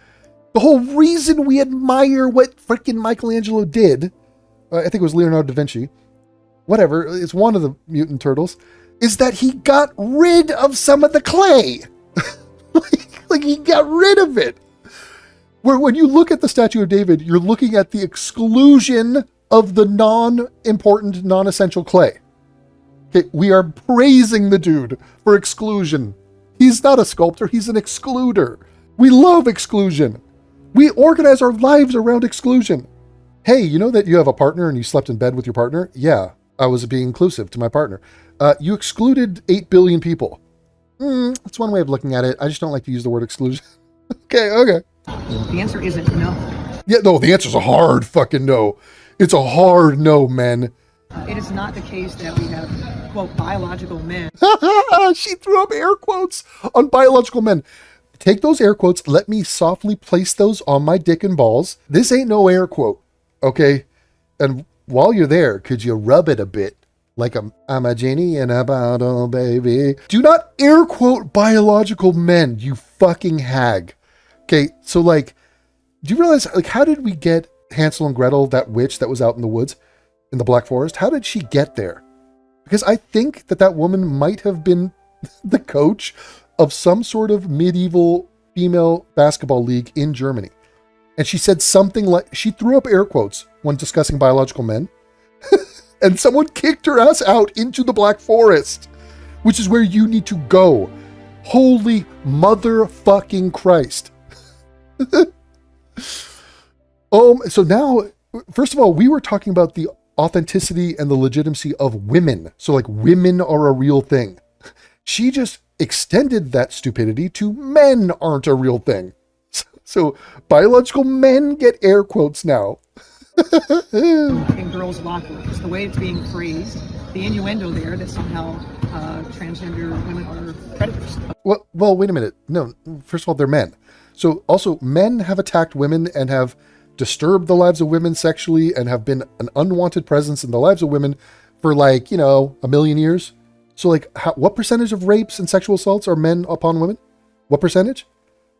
the whole reason we admire what freaking Michelangelo did, I think it was Leonardo da Vinci, whatever, it's one of the mutant turtles, is that he got rid of some of the clay. like he got rid of it. Where when you look at the statue of David, you're looking at the exclusion of the non-important, non-essential clay. Okay, we are praising the dude for exclusion. He's not a sculptor, he's an excluder. We love exclusion. We organize our lives around exclusion. Hey, you know that you have a partner and you slept in bed with your partner? Yeah, I was being inclusive to my partner. You excluded 8 billion people. That's one way of looking at it. I just don't like to use the word exclusion. Okay. The answer isn't no. Yeah, no, the answer's a hard fucking no. It's a hard no, men. It is not the case that we have, quote, biological men. She threw up air quotes on biological men. Take those air quotes. Let me softly place those on my dick and balls. This ain't no air quote, okay? And while you're there, could you rub it a bit? Like I'm a genie in a bottle, baby. Do not air quote biological men, you fucking hag. Okay, so like, do you realize, like, how did we get Hansel and Gretel, that witch that was out in the woods, in the Black Forest? How did she get there? Because I think that woman might have been the coach of some sort of medieval female basketball league in Germany. And she said something like, she threw up air quotes when discussing biological men. And someone kicked her ass out into the Black Forest, which is where you need to go. Holy motherfucking Christ. So now, first of all, we were talking about the authenticity and the legitimacy of women. So like women are a real thing. She just extended that stupidity to men aren't a real thing. So biological men get air quotes now. In girls' locker rooms, the way it's being phrased, the innuendo there that somehow transgender women are predators. Well, wait a minute. No, first of all, they're men. So also, men have attacked women and have disturbed the lives of women sexually and have been an unwanted presence in the lives of women for like, 1,000,000 years. So like, what percentage of rapes and sexual assaults are men upon women? What percentage?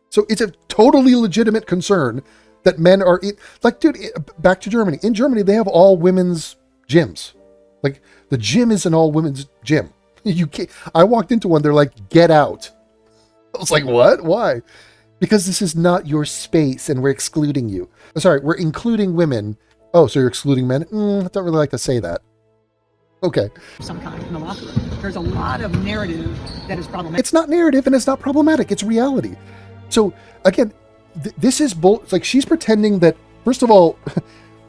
So it's a totally legitimate concern that men are like, dude, back to Germany. In Germany, they have all women's gyms. Like the gym is an all women's gym. You can't, I walked into one. They're like, get out. I was like, what? Why? Because this is not your space and we're excluding you. Sorry, we're including women. Oh, so you're excluding men? I don't really like to say that. Okay. Some kind in the locker room. There's a lot of narrative that is problematic. It's not narrative and it's not problematic. It's reality. So again, this is it's like she's pretending that, first of all,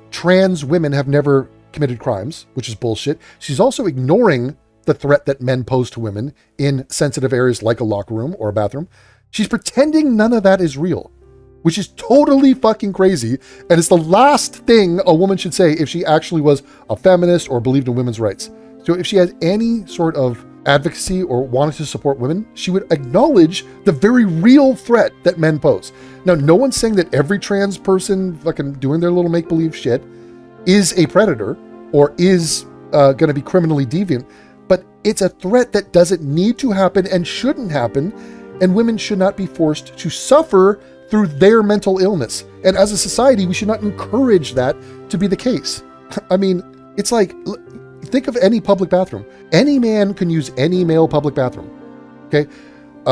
trans women have never committed crimes, which is bullshit. She's also ignoring the threat that men pose to women in sensitive areas like a locker room or a bathroom. She's pretending none of that is real, which is totally fucking crazy. And it's the last thing a woman should say if she actually was a feminist or believed in women's rights. So if she has any sort of advocacy or wanted to support women, she would acknowledge the very real threat that men pose. Now, no one's saying that every trans person fucking doing their little make-believe shit is a predator or is going to be criminally deviant, but it's a threat that doesn't need to happen and shouldn't happen, and women should not be forced to suffer through their mental illness. And as a society, we should not encourage that to be the case. I mean, it's like, think of any public bathroom. Any man can use any male public bathroom. Okay?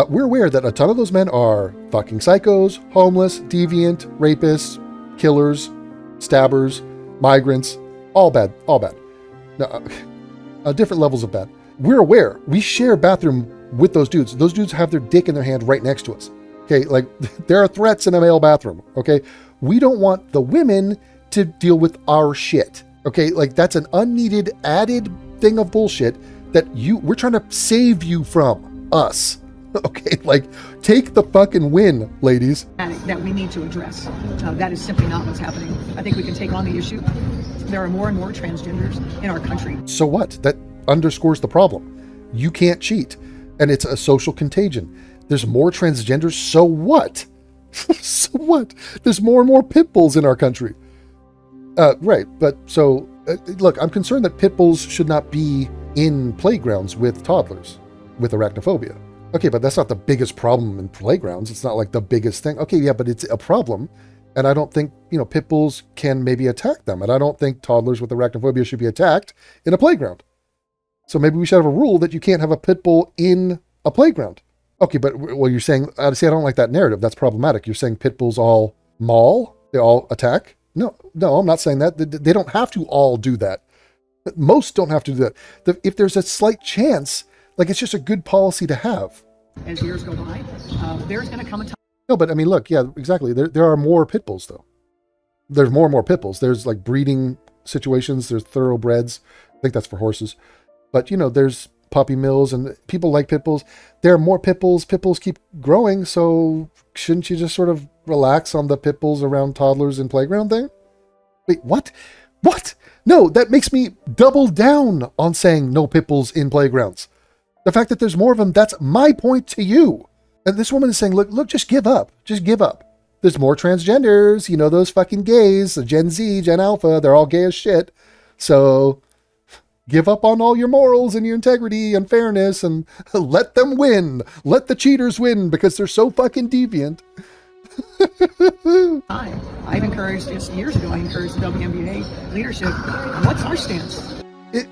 We're aware that a ton of those men are fucking psychos, homeless, deviant, rapists, killers, stabbers, migrants, all bad. Now, different levels of bad. We're aware. We share bathroom with those dudes. Those dudes have their dick in their hand right next to us. Okay? Like, there are threats in a male bathroom. Okay? We don't want the women to deal with our shit. Okay, like that's an unneeded added thing of bullshit that we're trying to save you from us. Okay, like take the fucking win, ladies. That we need to address. That is simply not what's happening. I think we can take on the issue. There are more and more transgenders in our country. So what? That underscores the problem. You can't cheat, and it's a social contagion. There's more transgenders, so what? So what? There's more and more pit bulls in our country. Right, but so, look, I'm concerned that pit bulls should not be in playgrounds with toddlers with arachnophobia. Okay, but that's not the biggest problem in playgrounds. It's not like the biggest thing. Okay, yeah, but it's a problem, and I don't think, pit bulls can maybe attack them, and I don't think toddlers with arachnophobia should be attacked in a playground. So maybe we should have a rule that you can't have a pit bull in a playground. Okay, but, well, you're saying, see, I don't like that narrative. That's problematic. You're saying pit bulls all maul? They all attack? No, I'm not saying that. They don't have to all do that. Most don't have to do that. If there's a slight chance, like it's just a good policy to have. As years go by, there's going to come a time. No, but I mean, look, yeah, exactly. There are more pit bulls, though. There's more and more pit bulls. There's like breeding situations. There's thoroughbreds. I think that's for horses. But, there's puppy mills and people like pit bulls. There are more pit bulls. Pit bulls keep growing. So shouldn't you just sort of relax on the pit bulls around toddlers and playground thing? Wait, what? What? No, that makes me double down on saying no pit bulls in playgrounds. The fact that there's more of them, that's my point to you. And this woman is saying, look, just give up. Just give up. There's more transgenders, those fucking gays, Gen Z, Gen Alpha, they're all gay as shit. So Give up on all your morals and your integrity and fairness and let them win. Let the cheaters win because they're so fucking deviant. I've encouraged, just years ago, I encouraged the WNBA leadership. What's our stance?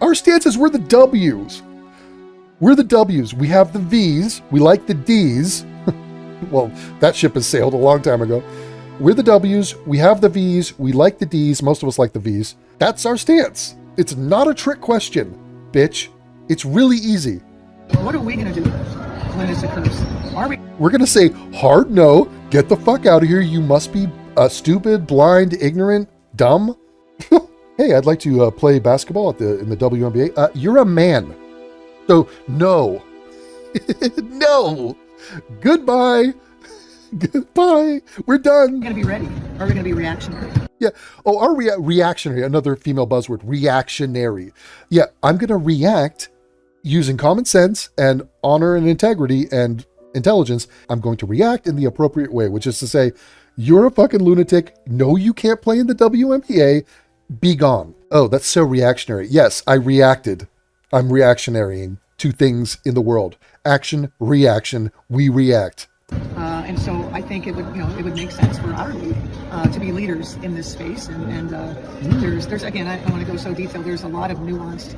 Our stance is we're the W's. We're the W's. We have the V's. We like the D's. Well, that ship has sailed a long time ago. We're the W's. We have the V's. We like the D's. Most of us like the V's. That's our stance. It's not a trick question, bitch. It's really easy. What are we going to do when this occurs? We're going to say hard no. Get the fuck out of here. You must be stupid, blind, ignorant, dumb. Hey, I'd like to play basketball in the WNBA. You're a man. So, no. No. Goodbye. Goodbye. We're done. We're going to be ready. Are we going to be reactionary? Yeah. Oh, our reactionary, another female buzzword, reactionary. Yeah, I'm going to react using common sense and honor and integrity and intelligence. I'm going to react in the appropriate way, which is to say, you're a fucking lunatic. No, you can't play in the WNBA. Be gone. Oh, that's so reactionary. Yes, I reacted. I'm reactionarying to things in the world. Action, reaction, we react. And so I think it would make sense for our league to be leaders in this space. And there's again, I don't want to go so detailed. There's a lot of nuanced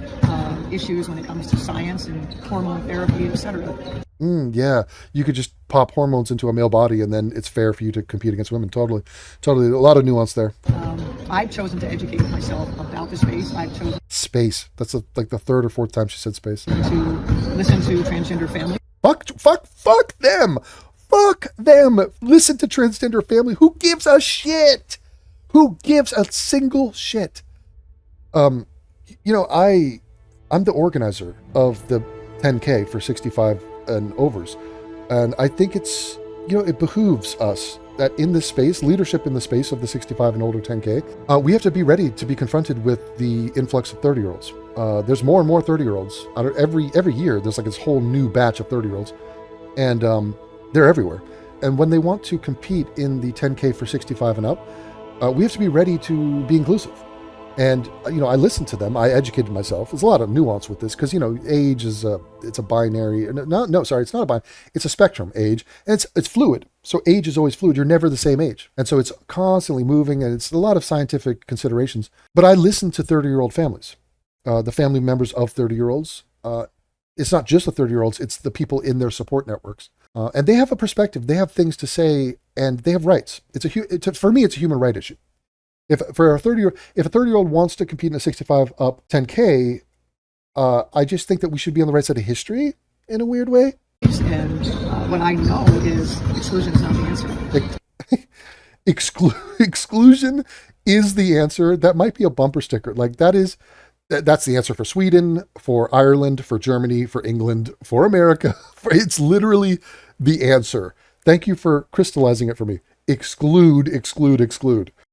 issues when it comes to science and hormone therapy, etc. Yeah, you could just pop hormones into a male body and then it's fair for you to compete against women. Totally. A lot of nuance there. I've chosen to educate myself about the space. I've chosen space. That's like the third or fourth time she said space. To listen to transgender family. Fuck them. Fuck them. Listen to transgender family. Who gives a shit? Who gives a single shit? I'm the organizer of the 10K for 65 and overs. And I think it behooves us that in this space, leadership in the space of the 65 and older 10K, we have to be ready to be confronted with the influx of 30-year-olds. There's more and more 30-year-olds. Every year, there's like this whole new batch of 30-year-olds. And they're everywhere. And when they want to compete in the 10K for 65 and up, we have to be ready to be inclusive. And, I listened to them. I educated myself. There's a lot of nuance with this because, age is it's a binary. No, sorry, it's not a binary. It's a spectrum, age. And it's fluid. So age is always fluid. You're never the same age. And so it's constantly moving and it's a lot of scientific considerations. But I listen to 30-year-old families, the family members of 30-year-olds. It's not just the 30-year-olds. It's the people in their support networks. And they have a perspective. They have things to say and they have rights. For me, it's a human right issue. If a 30-year-old wants to compete in a 65 up 10K, I just think that we should be on the right side of history in a weird way. And what I know is exclusion is not the answer. Exclusion is the answer. That might be a bumper sticker. That's the answer for Sweden, for Ireland, for Germany, for England, for America. It's literally the answer. Thank you for crystallizing it for me. Exclude.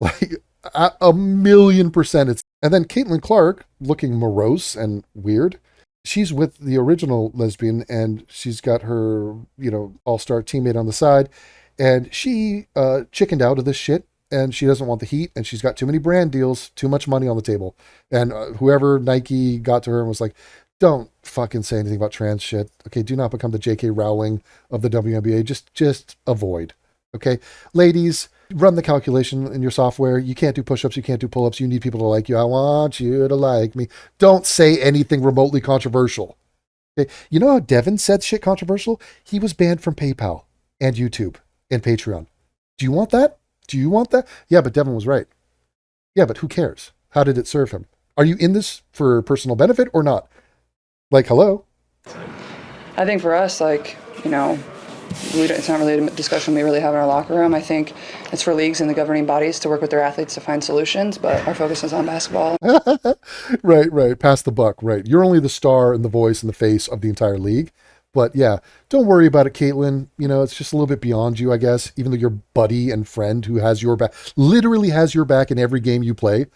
Like 1,000,000%. And then Caitlin Clark, looking morose and weird. She's with the original lesbian and she's got her, all-star teammate on the side. And she chickened out of this shit. And she doesn't want the heat, and she's got too many brand deals, too much money on the table. And whoever Nike got to her and was like, don't fucking say anything about trans shit. Okay, do not become the J.K. Rowling of the WNBA. Just avoid. Okay, ladies, run the calculation in your software. You can't do push-ups, you can't do pull-ups. You need people to like you. I want you to like me. Don't say anything remotely controversial. Okay, you know how Devin said shit controversial? He was banned from PayPal and YouTube and Patreon. Do you want that? Yeah, but Devin was right. Yeah, but who cares? How did it serve him? Are you in this for personal benefit or not? Like, hello? I think for us, it's not really a discussion we really have in our locker room. I think it's for leagues and the governing bodies to work with their athletes to find solutions, but our focus is on basketball. Right. Pass the buck, right. You're only the star and the voice and the face of the entire league. But yeah, don't worry about it, Caitlin. It's just a little bit beyond you, I guess. Even though your buddy and friend who has your back, literally has your back in every game you play,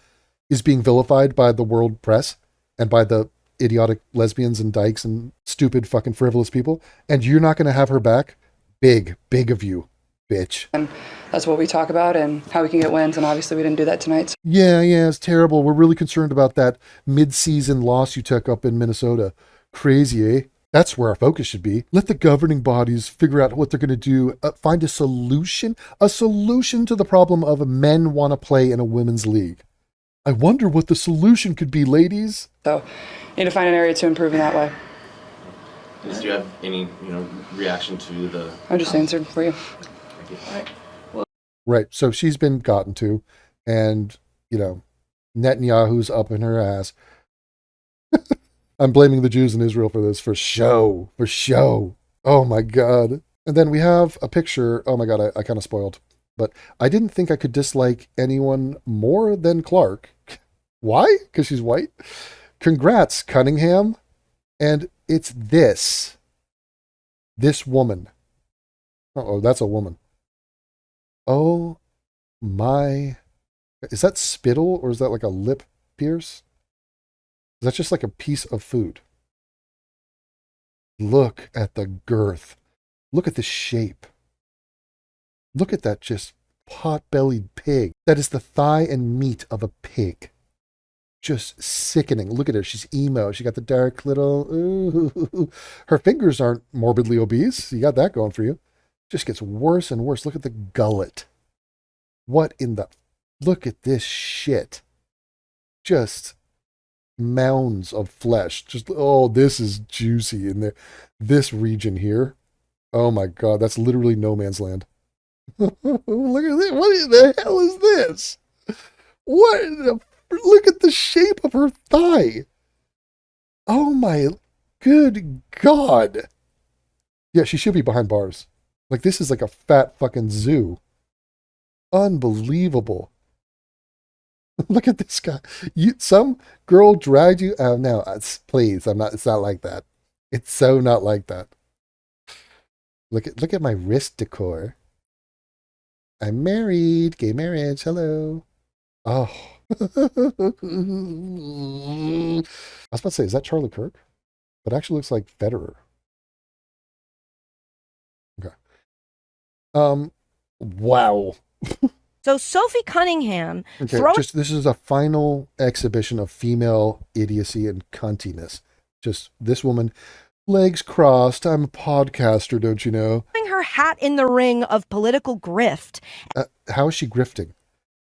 is being vilified by the world press and by the idiotic lesbians and dykes and stupid fucking frivolous people. And you're not going to have her back. Big of you. bitch. And that's what we talk about and how we can get wins. And obviously we didn't do that tonight. So. Yeah, it's terrible. We're really concerned about that mid-season loss you took up in Minnesota. Crazy, eh? That's where our focus should be. Let the governing bodies figure out what they're going to do. Find a solution to the problem of men want to play in a women's league. I wonder what the solution could be, ladies. So you need to find an area to improve in that way. Do you have any, reaction to the... I just answered for you. Thank you. Right. So she's been gotten to, and, Netanyahu's up in her ass. I'm blaming the Jews in Israel for this, for show. Oh my God. And then we have a picture. Oh my God, I kind of spoiled. But I didn't think I could dislike anyone more than Clark. Why? Because she's white? Congrats, Cunningham. And it's this woman. Oh, that's a woman. Oh my. Is that spittle or is that like a lip pierce? Is that just like a piece of food? Look at the girth. Look at the shape. Look at that just pot-bellied pig. That is the thigh and meat of a pig. Just sickening. Look at her. She's emo. She got the dark little... Ooh. Her fingers aren't morbidly obese. You got that going for you. Just gets worse and worse. Look at the gullet. What in the... Look at this shit. Just mounds of flesh. Just, oh, this is juicy in there. This region here. Oh my God. That's literally no man's land. Look at this. What in the hell is this? What in the... Look at the shape of her thigh. Oh my good God. Yeah, she should be behind bars. Like, this is like a fat fucking zoo. Unbelievable. Look at this guy. Some girl dragged you. Oh no, please. It's not like that. It's so not like that. Look at my wrist decor. I'm married. Gay marriage. Hello. Oh. I was about to say, is that Charlie Kirk? But actually looks like Federer. Okay. Wow. So Sophie Cunningham. Okay, this is a final exhibition of female idiocy and cuntiness. Just this woman, legs crossed. I'm a podcaster, don't you know? Throwing her hat in the ring of political grift. How is she grifting?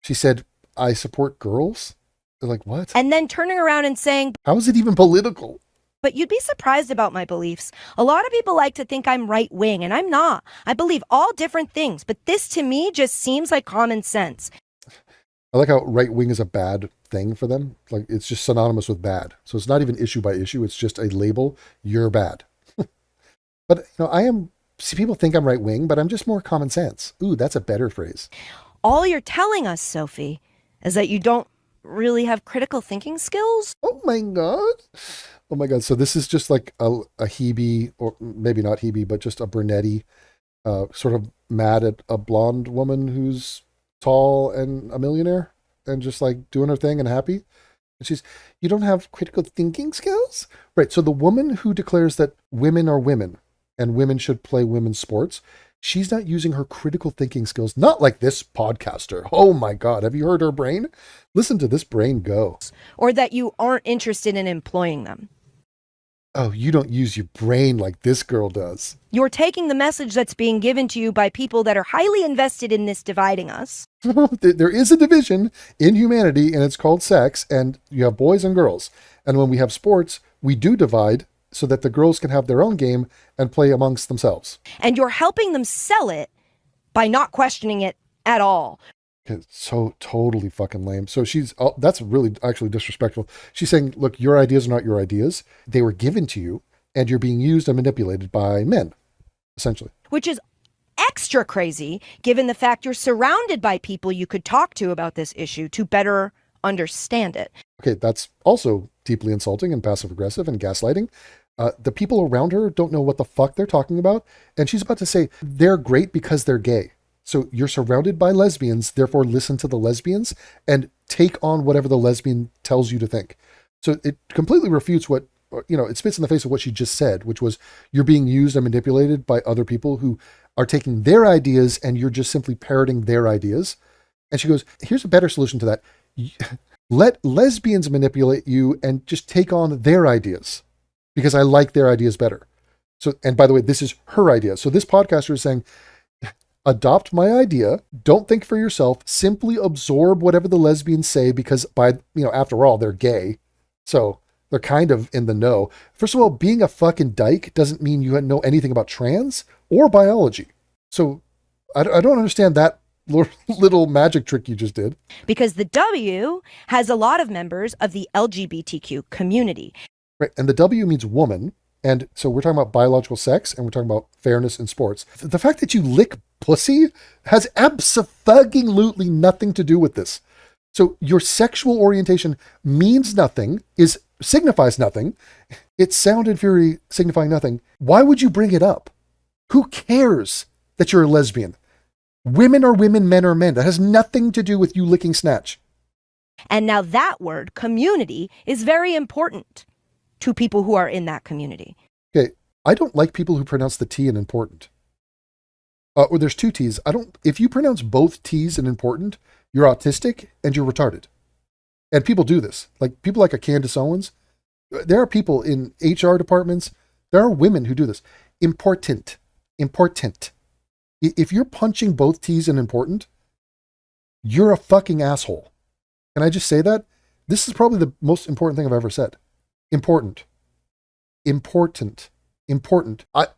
She said, I support girls? They're like, what? And then turning around and saying, how is it even political? But you'd be surprised about my beliefs. A lot of people like to think I'm right wing, and I'm not. I believe all different things, but this to me just seems like common sense. I like how right wing is a bad thing for them. Like, it's just synonymous with bad. So it's not even issue by issue. It's just a label. You're bad. But, see, people think I'm right wing, but I'm just more common sense. Ooh, that's a better phrase. All you're telling us, Sophie, is that you don't really have critical thinking skills? Oh my God. Oh my God. So this is just like a Hebe, or maybe not Hebe, but just a brunetti, sort of mad at a blonde woman who's tall and a millionaire and just like doing her thing and happy. And you don't have critical thinking skills? Right. So the woman who declares that women are women and women should play women's sports, she's not using her critical thinking skills, not like this podcaster. Oh my God. Have you heard her brain? Listen to this brain go. Or that you aren't interested in employing them. Oh, you don't use your brain like this girl does. You're taking the message that's being given to you by people that are highly invested in this dividing us. There is a division in humanity, and it's called sex, and you have boys and girls. And when we have sports, we do divide so that the girls can have their own game and play amongst themselves. And you're helping them sell it by not questioning it at all. It's so totally fucking lame. So that's really actually disrespectful. She's saying, look, your ideas are not your ideas. They were given to you and you're being used and manipulated by men, essentially. Which is extra crazy given the fact you're surrounded by people you could talk to about this issue to better understand it. Okay, that's also deeply insulting and passive aggressive and gaslighting. The people around her don't know what the fuck they're talking about. And she's about to say they're great because they're gay. So you're surrounded by lesbians, therefore listen to the lesbians and take on whatever the lesbian tells you to think. So it completely refutes what it spits in the face of what she just said, which was you're being used and manipulated by other people who are taking their ideas and you're just simply parroting their ideas. And she goes, here's a better solution to that. Let lesbians manipulate you and just take on their ideas because I like their ideas better. So, and by the way, this is her idea. So this podcaster is saying, adopt my idea. Don't think for yourself. Simply absorb whatever the lesbians say because after all, they're gay. So they're kind of in the know. First of all, being a fucking dyke doesn't mean you know anything about trans or biology. So I don't understand that little magic trick you just did. Because the W has a lot of members of the LGBTQ community. Right. And the W means woman. And so we're talking about biological sex and we're talking about fairness in sports. The fact that you lick pussy has absolutely nothing to do with this. So your sexual orientation means nothing, signifies nothing. It sounded very signifying nothing. Why would you bring it up? Who cares that you're a lesbian? Women are women, men are men. That has nothing to do with you licking snatch. And now that word, community, is very important to people who are in that community. Okay, I don't like people who pronounce the T in important. Or there's two T's. If you pronounce both T's in important, you're autistic and you're retarded. And people do this. Like people like a Candace Owens. There are people in HR departments. There are women who do this. Important. If you're punching both T's in important, you're a fucking asshole. Can I just say that? This is probably the most important thing I've ever said. Important. I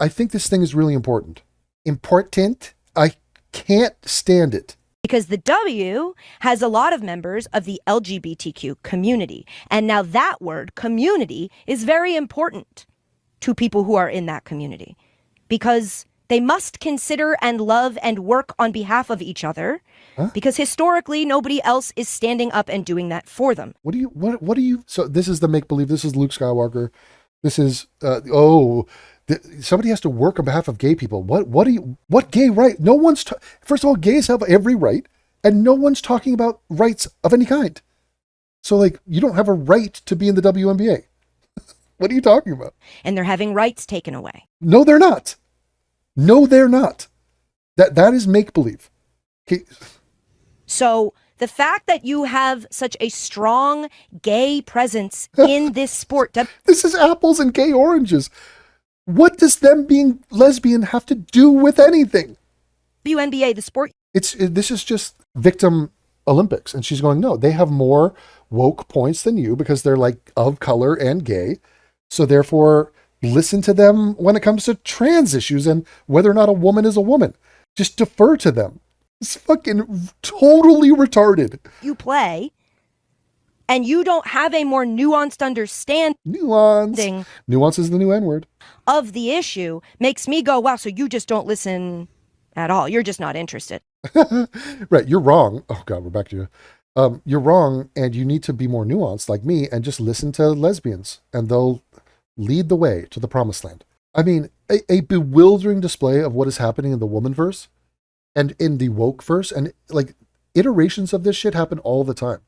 think this thing is really important. Important. I can't stand it. Because the W has a lot of members of the LGBTQ community. And now that word, community, is very important to people who are in that community. Because they must consider and love and work on behalf of each other. Huh? Because historically, nobody else is standing up and doing that for them. What do you, so this is the make-believe, this is Luke Skywalker. This is, somebody has to work on behalf of gay people. What gay right? First of all, gays have every right, and no one's talking about rights of any kind. So you don't have a right to be in the WNBA. What are you talking about? And they're having rights taken away. No, they're not. That is make-believe. Okay. So the fact that you have such a strong gay presence in this sport. This is apples and gay oranges. What does them being lesbian have to do with anything? WNBA, the sport. This is just victim Olympics. And she's going, no, they have more woke points than you because they're of color and gay. So therefore, listen to them when it comes to trans issues and whether or not a woman is a woman. Just defer to them. It's fucking totally retarded. You play, and you don't have a more nuanced understanding. Nuance is the new N-word. Of the issue makes me go, wow, so you just don't listen at all. You're just not interested. Right, you're wrong. Oh God, we're back to you. You're wrong, and you need to be more nuanced like me and just listen to lesbians, and they'll lead the way to the promised land. I mean, a bewildering display of what is happening in the woman-verse and in the woke-verse, and iterations of this shit happen all the time.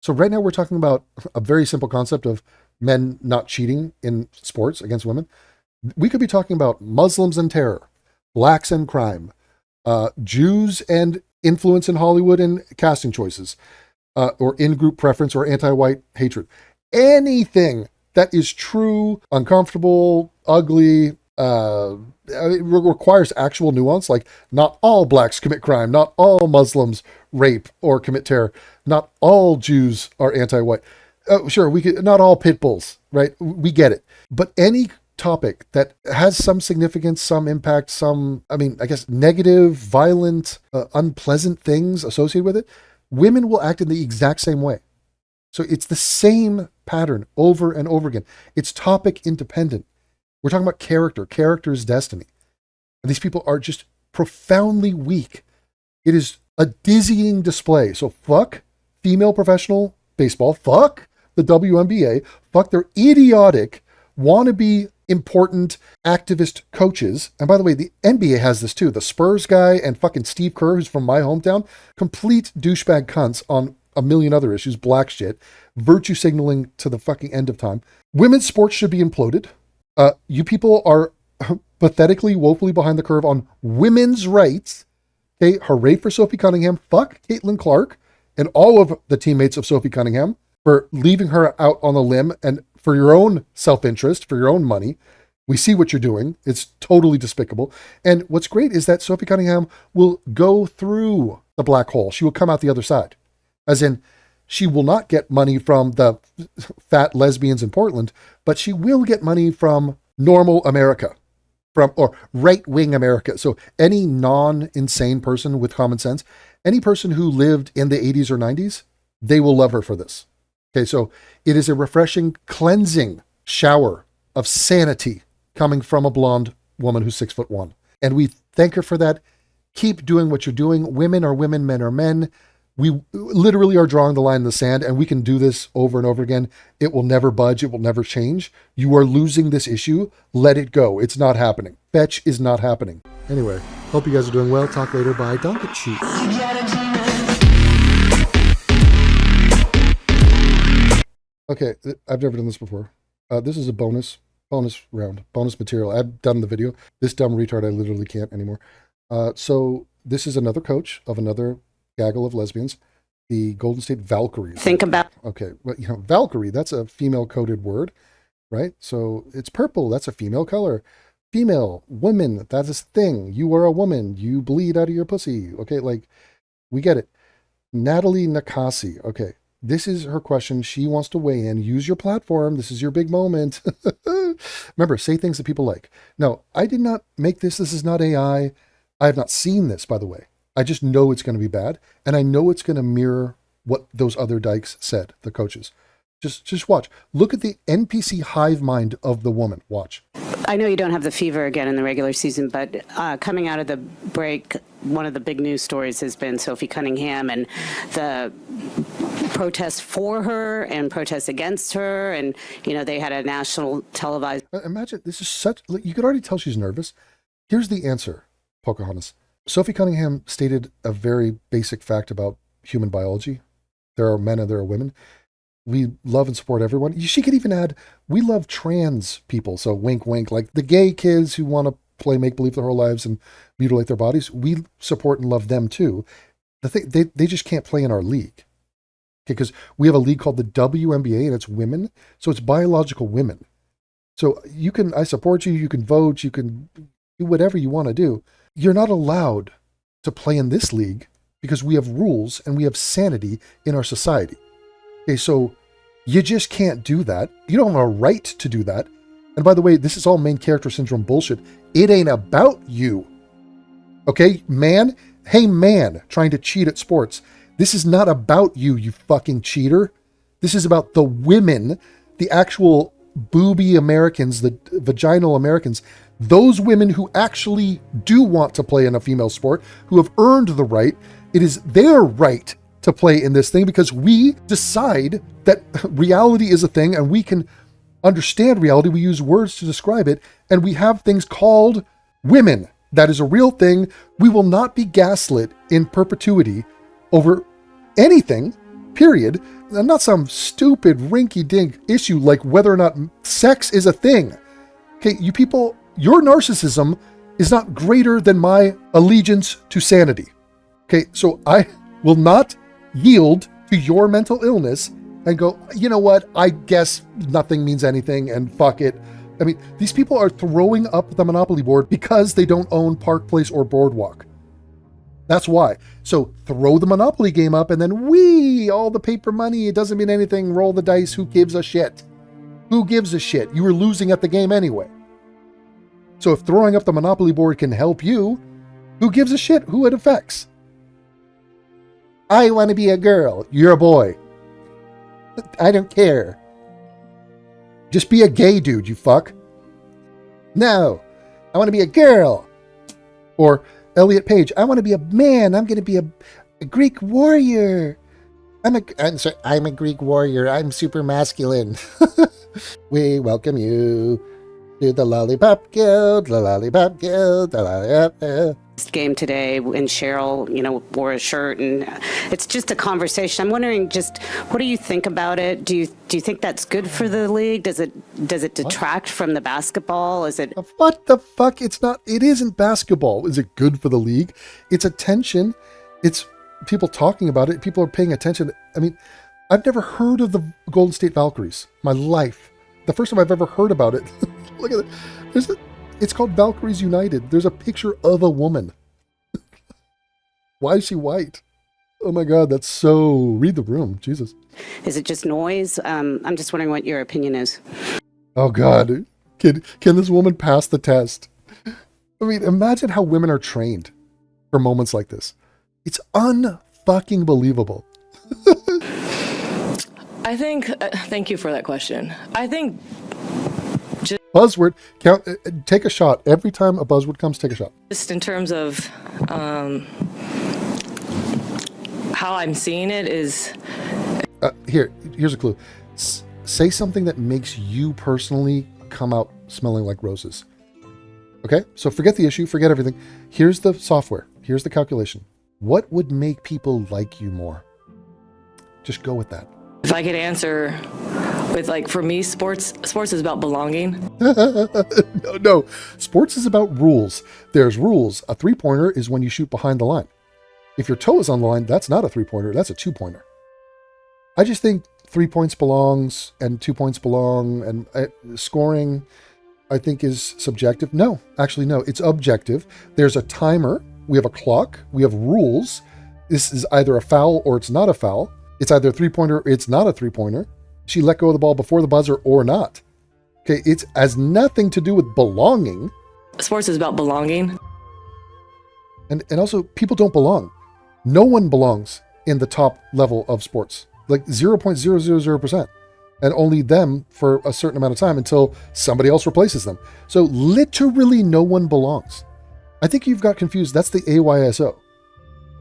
So right now we're talking about a very simple concept of men not cheating in sports against women. We could be talking about Muslims and terror, blacks and crime, Jews and influence in Hollywood and casting choices, or in-group preference or anti-white hatred. Anything that is true, uncomfortable, ugly, it requires actual nuance. Not all blacks commit crime, not all Muslims rape or commit terror, not all Jews are anti-white. Sure, not all pit bulls, right? We get it. But any topic that has some significance, some impact, negative, violent, unpleasant things associated with it, women will act in the exact same way. So it's the same pattern over and over again. It's topic independent. We're talking about character's destiny. And these people are just profoundly weak. It is a dizzying display. So fuck female professional baseball. Fuck the WNBA. Fuck their idiotic, wannabe, important activist coaches. And by the way, the NBA has this too. The Spurs guy and fucking Steve Kerr, who's from my hometown, complete douchebag cunts on a million other issues, black shit, virtue signaling to the fucking end of time. Women's sports should be imploded. You people are pathetically, woefully behind the curve on women's rights. Okay, hooray for Sophie Cunningham. Fuck Caitlin Clark and all of the teammates of Sophie Cunningham for leaving her out on a limb and for your own self-interest, for your own money. We see what you're doing. It's totally despicable. And what's great is that Sophie Cunningham will go through the black hole. She will come out the other side. As in, she will not get money from the fat lesbians in Portland, but she will get money from normal America, or right-wing America. So any non-insane person with common sense, any person who lived in the 80s or 90s, they will love her for this. Okay, so it is a refreshing, cleansing shower of sanity coming from a blonde woman who's 6'1". And we thank her for that. Keep doing what you're doing. Women are women, men are men. We literally are drawing the line in the sand, and we can do this over and over again. It will never budge. It will never change. You are losing this issue. Let it go. It's not happening. Fetch is not happening. Anyway, hope you guys are doing well. Talk later. Bye. Don't get cheap. Okay, I've never done this before. This is a bonus round, bonus material. I've done the video. This dumb retard, I literally can't anymore. So this is another coach of another gaggle of lesbians, the Golden State Valkyries. Think about. Okay, well, Valkyrie, that's a female coded word, right? So it's purple, that's a female color. Female, women, that's a thing. You are a woman, you bleed out of your pussy. Okay, like, we get it. Natalie Nakasi, okay. This is her question. She wants to weigh in. Use your platform. This is your big moment. Remember, say things that people like. No, I did not make this. This is not AI. I have not seen this, by the way. I just know it's going to be bad. And I know it's going to mirror what those other dykes said, the coaches. Just watch. Look at the NPC hive mind of the woman. Watch. I know you don't have the fever again in the regular season, but coming out of the break, one of the big news stories has been Sophie Cunningham and the protests for her and protests against her. And, they had a national televised. Imagine, this is such, you could already tell she's nervous. Here's the answer, Pocahontas. Sophie Cunningham stated a very basic fact about human biology. There are men and there are women. We love and support everyone. She could even add, we love trans people. So wink, wink, like the gay kids who want to play make-believe their whole lives and mutilate their bodies. We support and love them too. The thing, they just can't play in our league. Because we have a league called the WNBA and it's women. So it's biological women. So I support you. You can vote. You can do whatever you want to do. You're not allowed to play in this league because we have rules and we have sanity in our society. Okay, so you just can't do that. You don't have a right to do that. And by the way, this is all main character syndrome bullshit. It ain't about you. Okay, man? Hey, man, trying to cheat at sports. This is not about you, you fucking cheater. This is about the women, the actual booby Americans, the vaginal Americans, those women who actually do want to play in a female sport, who have earned the right. It is their right to play in this thing because we decide that reality is a thing and we can understand reality. We use words to describe it and we have things called women. That is a real thing. We will not be gaslit in perpetuity over anything, period. And not some stupid rinky-dink issue like whether or not sex is a thing. Okay, you people, your narcissism is not greater than my allegiance to sanity. Okay, so I will not yield to your mental illness and go, you know what, I guess nothing means anything and fuck it. I mean, these people are throwing up the Monopoly board because they don't own Park Place or Boardwalk. That's why. So throw the Monopoly game up and then all the paper money, it doesn't mean anything, roll the dice, who gives a shit? Who gives a shit? You were losing at the game anyway. So if throwing up the Monopoly board can help you, who gives a shit who it affects? I want to be a girl. You're a boy. I don't care. Just be a gay dude, you fuck. No, I want to be a girl. Or Elliot Page, I want to be a man. I'm going to be a Greek warrior. I'm a Greek warrior. I'm super masculine. We welcome you. Do the lollipop guild, the lollipop guild, the lollipop. Game today, and Cheryl, wore a shirt, and it's just a conversation. I'm wondering, just what do you think about it? Do you think that's good for the league? Does it detract from the basketball? Is it what the fuck? It's not. It isn't basketball. Is it good for the league? It's attention. It's people talking about it. People are paying attention. I mean, I've never heard of the Golden State Valkyries. My life. The first time I've ever heard about it. Look at it. It's called Valkyries United. There's a picture of a woman. Why is she white? Oh my God, that's so... Read the room. Jesus. Is it just noise? I'm just wondering what your opinion is. Oh God. Can this woman pass the test? I mean, imagine how women are trained for moments like this. It's unfucking believable. I think... thank you for that question. I think... Buzzword. Take a shot. Every time a buzzword comes, take a shot. Just in terms of how I'm seeing it is... Here's a clue. Say something that makes you personally come out smelling like roses. Okay? So forget the issue. Forget everything. Here's the software. Here's the calculation. What would make people like you more? Just go with that. If I could answer with, for me, sports is about belonging. No. Sports is about rules. There's rules. A three-pointer is when you shoot behind the line. If your toe is on the line, that's not a three-pointer. That's a two-pointer. I just think 3 points belongs and 2 points belong, and scoring, I think, is subjective. No, actually, no. It's objective. There's a timer. We have a clock. We have rules. This is either a foul or it's not a foul. It's either a three-pointer or it's not a three-pointer. She let go of the ball before the buzzer or not. Okay, it has nothing to do with belonging. Sports is about belonging. And also, people don't belong. No one belongs in the top level of sports. 0.000%. And only them for a certain amount of time until somebody else replaces them. So literally no one belongs. I think you've got confused. That's the AYSO,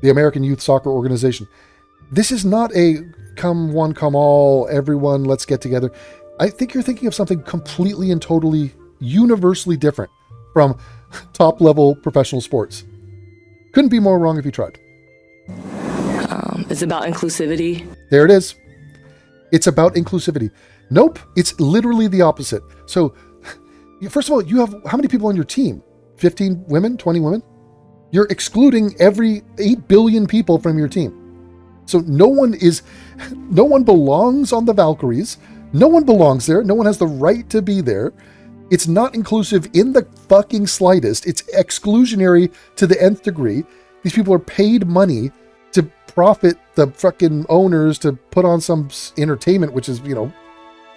the American Youth Soccer Organization. This is not a come one, come all, everyone, let's get together. I think you're thinking of something completely and totally universally different from top level professional sports. Couldn't be more wrong if you tried. It's about inclusivity. There it is. It's about inclusivity. Nope. It's literally the opposite. So first of all, you have how many people on your team? 15 women, 20 women? You're excluding every 8 billion people from your team. So no one belongs on the Valkyries. No one belongs there. No one has the right to be there. It's not inclusive in the fucking slightest. It's exclusionary to the nth degree. These people are paid money to profit the fucking owners to put on some entertainment, which is,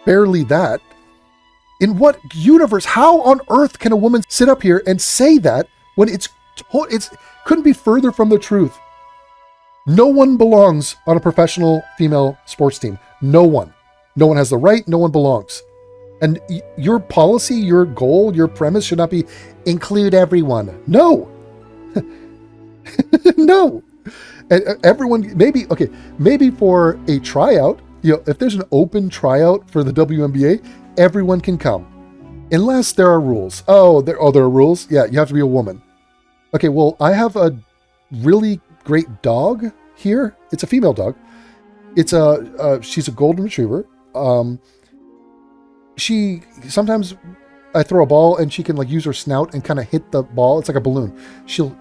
barely that. In what universe? How on earth can a woman sit up here and say that when it's couldn't be further from the truth? No one belongs on a professional female sports team. No one. No one has the right. No one belongs. And your policy, your goal, your premise should not be include everyone. No. No. And everyone, maybe for a tryout, if there's an open tryout for the WNBA, everyone can come. Unless there are rules. There are rules? Yeah, you have to be a woman. Okay, well, I have a really great dog here. It's a female dog. She's a golden retriever. She sometimes I throw a ball and she can use her snout and kind of hit the ball. It's like a balloon. She'll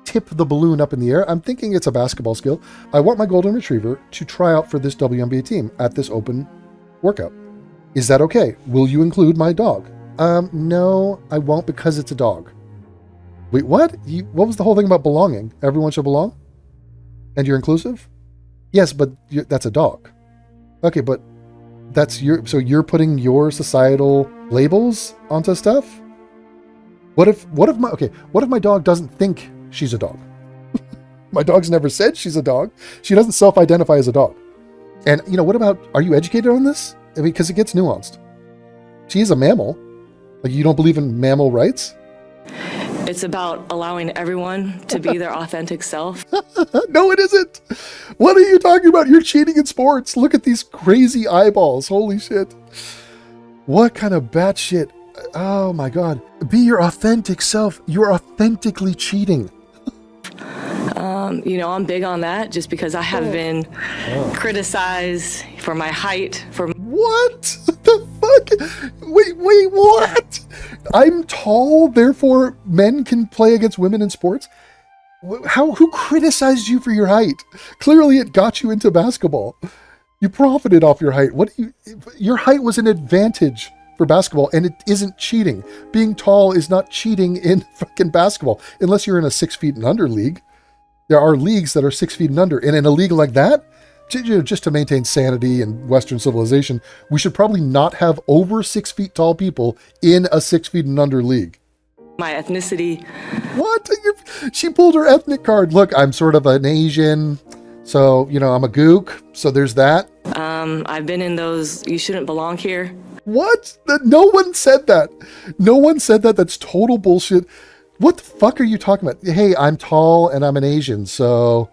tip the balloon up in the air. I'm thinking it's a basketball skill. I want my golden retriever to try out for this WNBA team at this open workout. Is that okay? Will you include my dog? No, I won't because it's a dog. Wait, what? What was the whole thing about belonging? Everyone should belong? And you're inclusive? Yes, but that's a dog. Okay, but so you're putting your societal labels onto stuff? What if my dog doesn't think she's a dog? My dog's never said she's a dog. She doesn't self-identify as a dog. And what about, are you educated on this? I mean, because it gets nuanced. She is a mammal. You don't believe in mammal rights? It's about allowing everyone to be their authentic self. No, it isn't. What are you talking about? You're cheating in sports. Look at these crazy eyeballs. Holy shit. What kind of batshit? Oh my God. Be your authentic self. You're authentically cheating. I'm big on that just because I have been criticized for my height, for What the fuck? Wait, what? I'm tall, therefore men can play against women in sports? Who criticized you for your height? Clearly it got you into basketball. You profited off your height. Your height was an advantage for basketball, and it isn't cheating. Being tall is not cheating in fucking basketball, unless you're in a 6 feet and under league. There are leagues that are 6 feet and under, and in a league like that, just to maintain sanity and Western civilization, we should probably not have over 6 feet tall people in a 6 feet and under league. my ethnicity. What? She pulled her ethnic card. Look, I'm sort of an Asian, so, I'm a gook, so there's that. I've been in those, you shouldn't belong here. What? No one said that. No one said that. That's total bullshit. What the fuck are you talking about? Hey, I'm tall and I'm an Asian, so,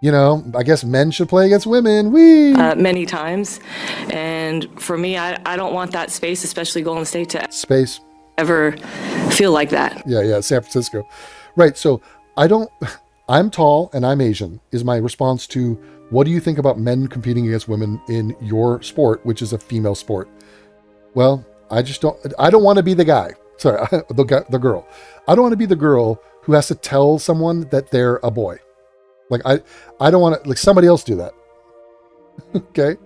I guess men should play against women. Many times. And for me, I don't want that space, especially Golden State, to ever feel like that. Yeah, San Francisco. Right, so I'm tall and I'm Asian is my response to what do you think about men competing against women in your sport, which is a female sport? Well, I don't want to be the guy. Sorry, the girl. I don't want to be the girl who has to tell someone that they're a boy. Like, I don't want to, like, somebody else do that. Okay?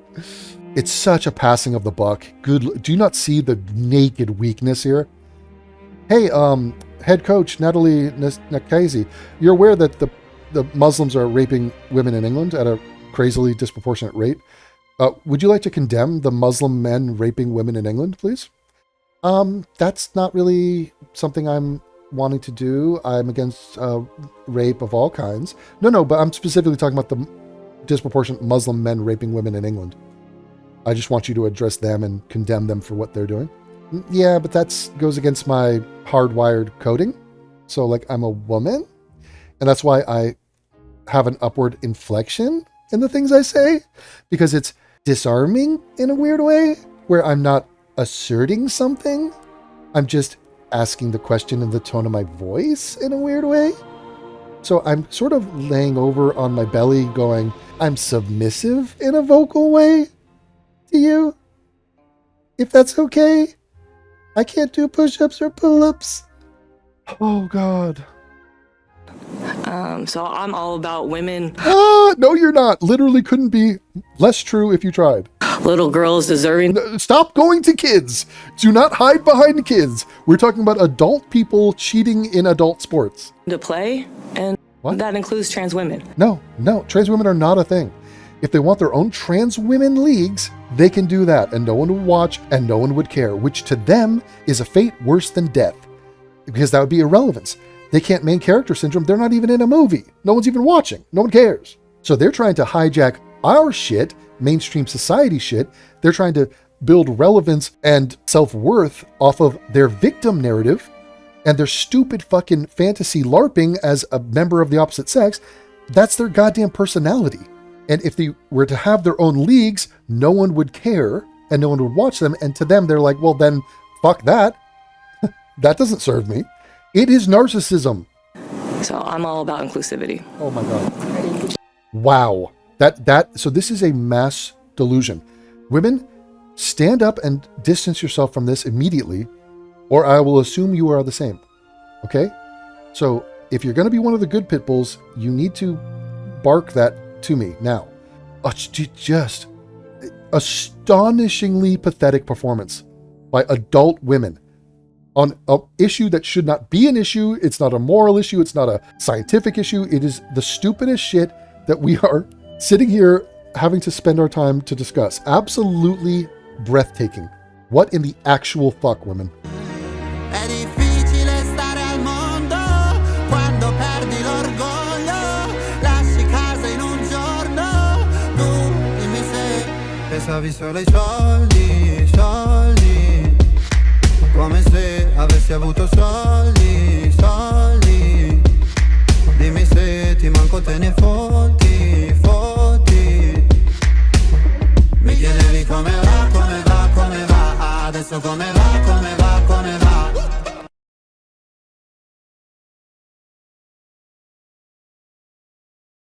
It's such a passing of the buck. Do you not see the naked weakness here? Hey, head coach Natalie Nakaisi, you're aware that the Muslims are raping women in England at a crazily disproportionate rate. Would you like to condemn the Muslim men raping women in England, please? That's not really something I'm wanting to do. I'm against rape of all kinds. No, but I'm specifically talking about the disproportionate Muslim men raping women in England. I just want you to address them and condemn them for what they're doing. Yeah, but that goes against my hardwired coding. So, like, I'm a woman, and that's why I have an upward inflection in the things I say, because it's disarming in a weird way, where I'm not asserting something. I'm just asking the question in the tone of my voice in a weird way. So I'm sort of laying over on my belly going, I'm submissive in a vocal way to you. If that's okay. I can't do push-ups or pull-ups. Oh, God. So I'm all about women. No, you're not. Literally couldn't be less true if you tried. Little girls deserving. Stop going to kids. Do not hide behind kids. We're talking about adult people cheating in adult sports. To play, and that includes trans women. No, trans women are not a thing. If they want their own trans women leagues, they can do that, and no one would watch, and no one would care, which to them is a fate worse than death, because that would be irrelevance. They can't main character syndrome. They're not even in a movie. No one's even watching. No one cares. So they're trying to hijack our shit, mainstream society shit. They're trying to build relevance and self-worth off of their victim narrative and their stupid fucking fantasy LARPing as a member of the opposite sex. That's their goddamn personality. And if they were to have their own leagues, no one would care and no one would watch them. And to them, they're like, well, then fuck that. That doesn't serve me. It is narcissism. So I'm all about inclusivity. Oh my God. Wow. So this is a mass delusion. Women, stand up and distance yourself from this immediately, or I will assume you are the same. Okay? So if you're going to be one of the good pit bulls, you need to bark that to me now. Just astonishingly pathetic performance by adult women on an issue that should not be an issue. It's not a moral issue. It's not a scientific issue. It is the stupidest shit that we are sitting here having to spend our time to discuss. Absolutely breathtaking. What in the actual fuck, women? Pensavi solo ai soldi, soldi, come se avessi avuto soldi, soldi. Dimmi se ti manco te ne fotti, fotti. Mi chiedevi come va, adesso come va.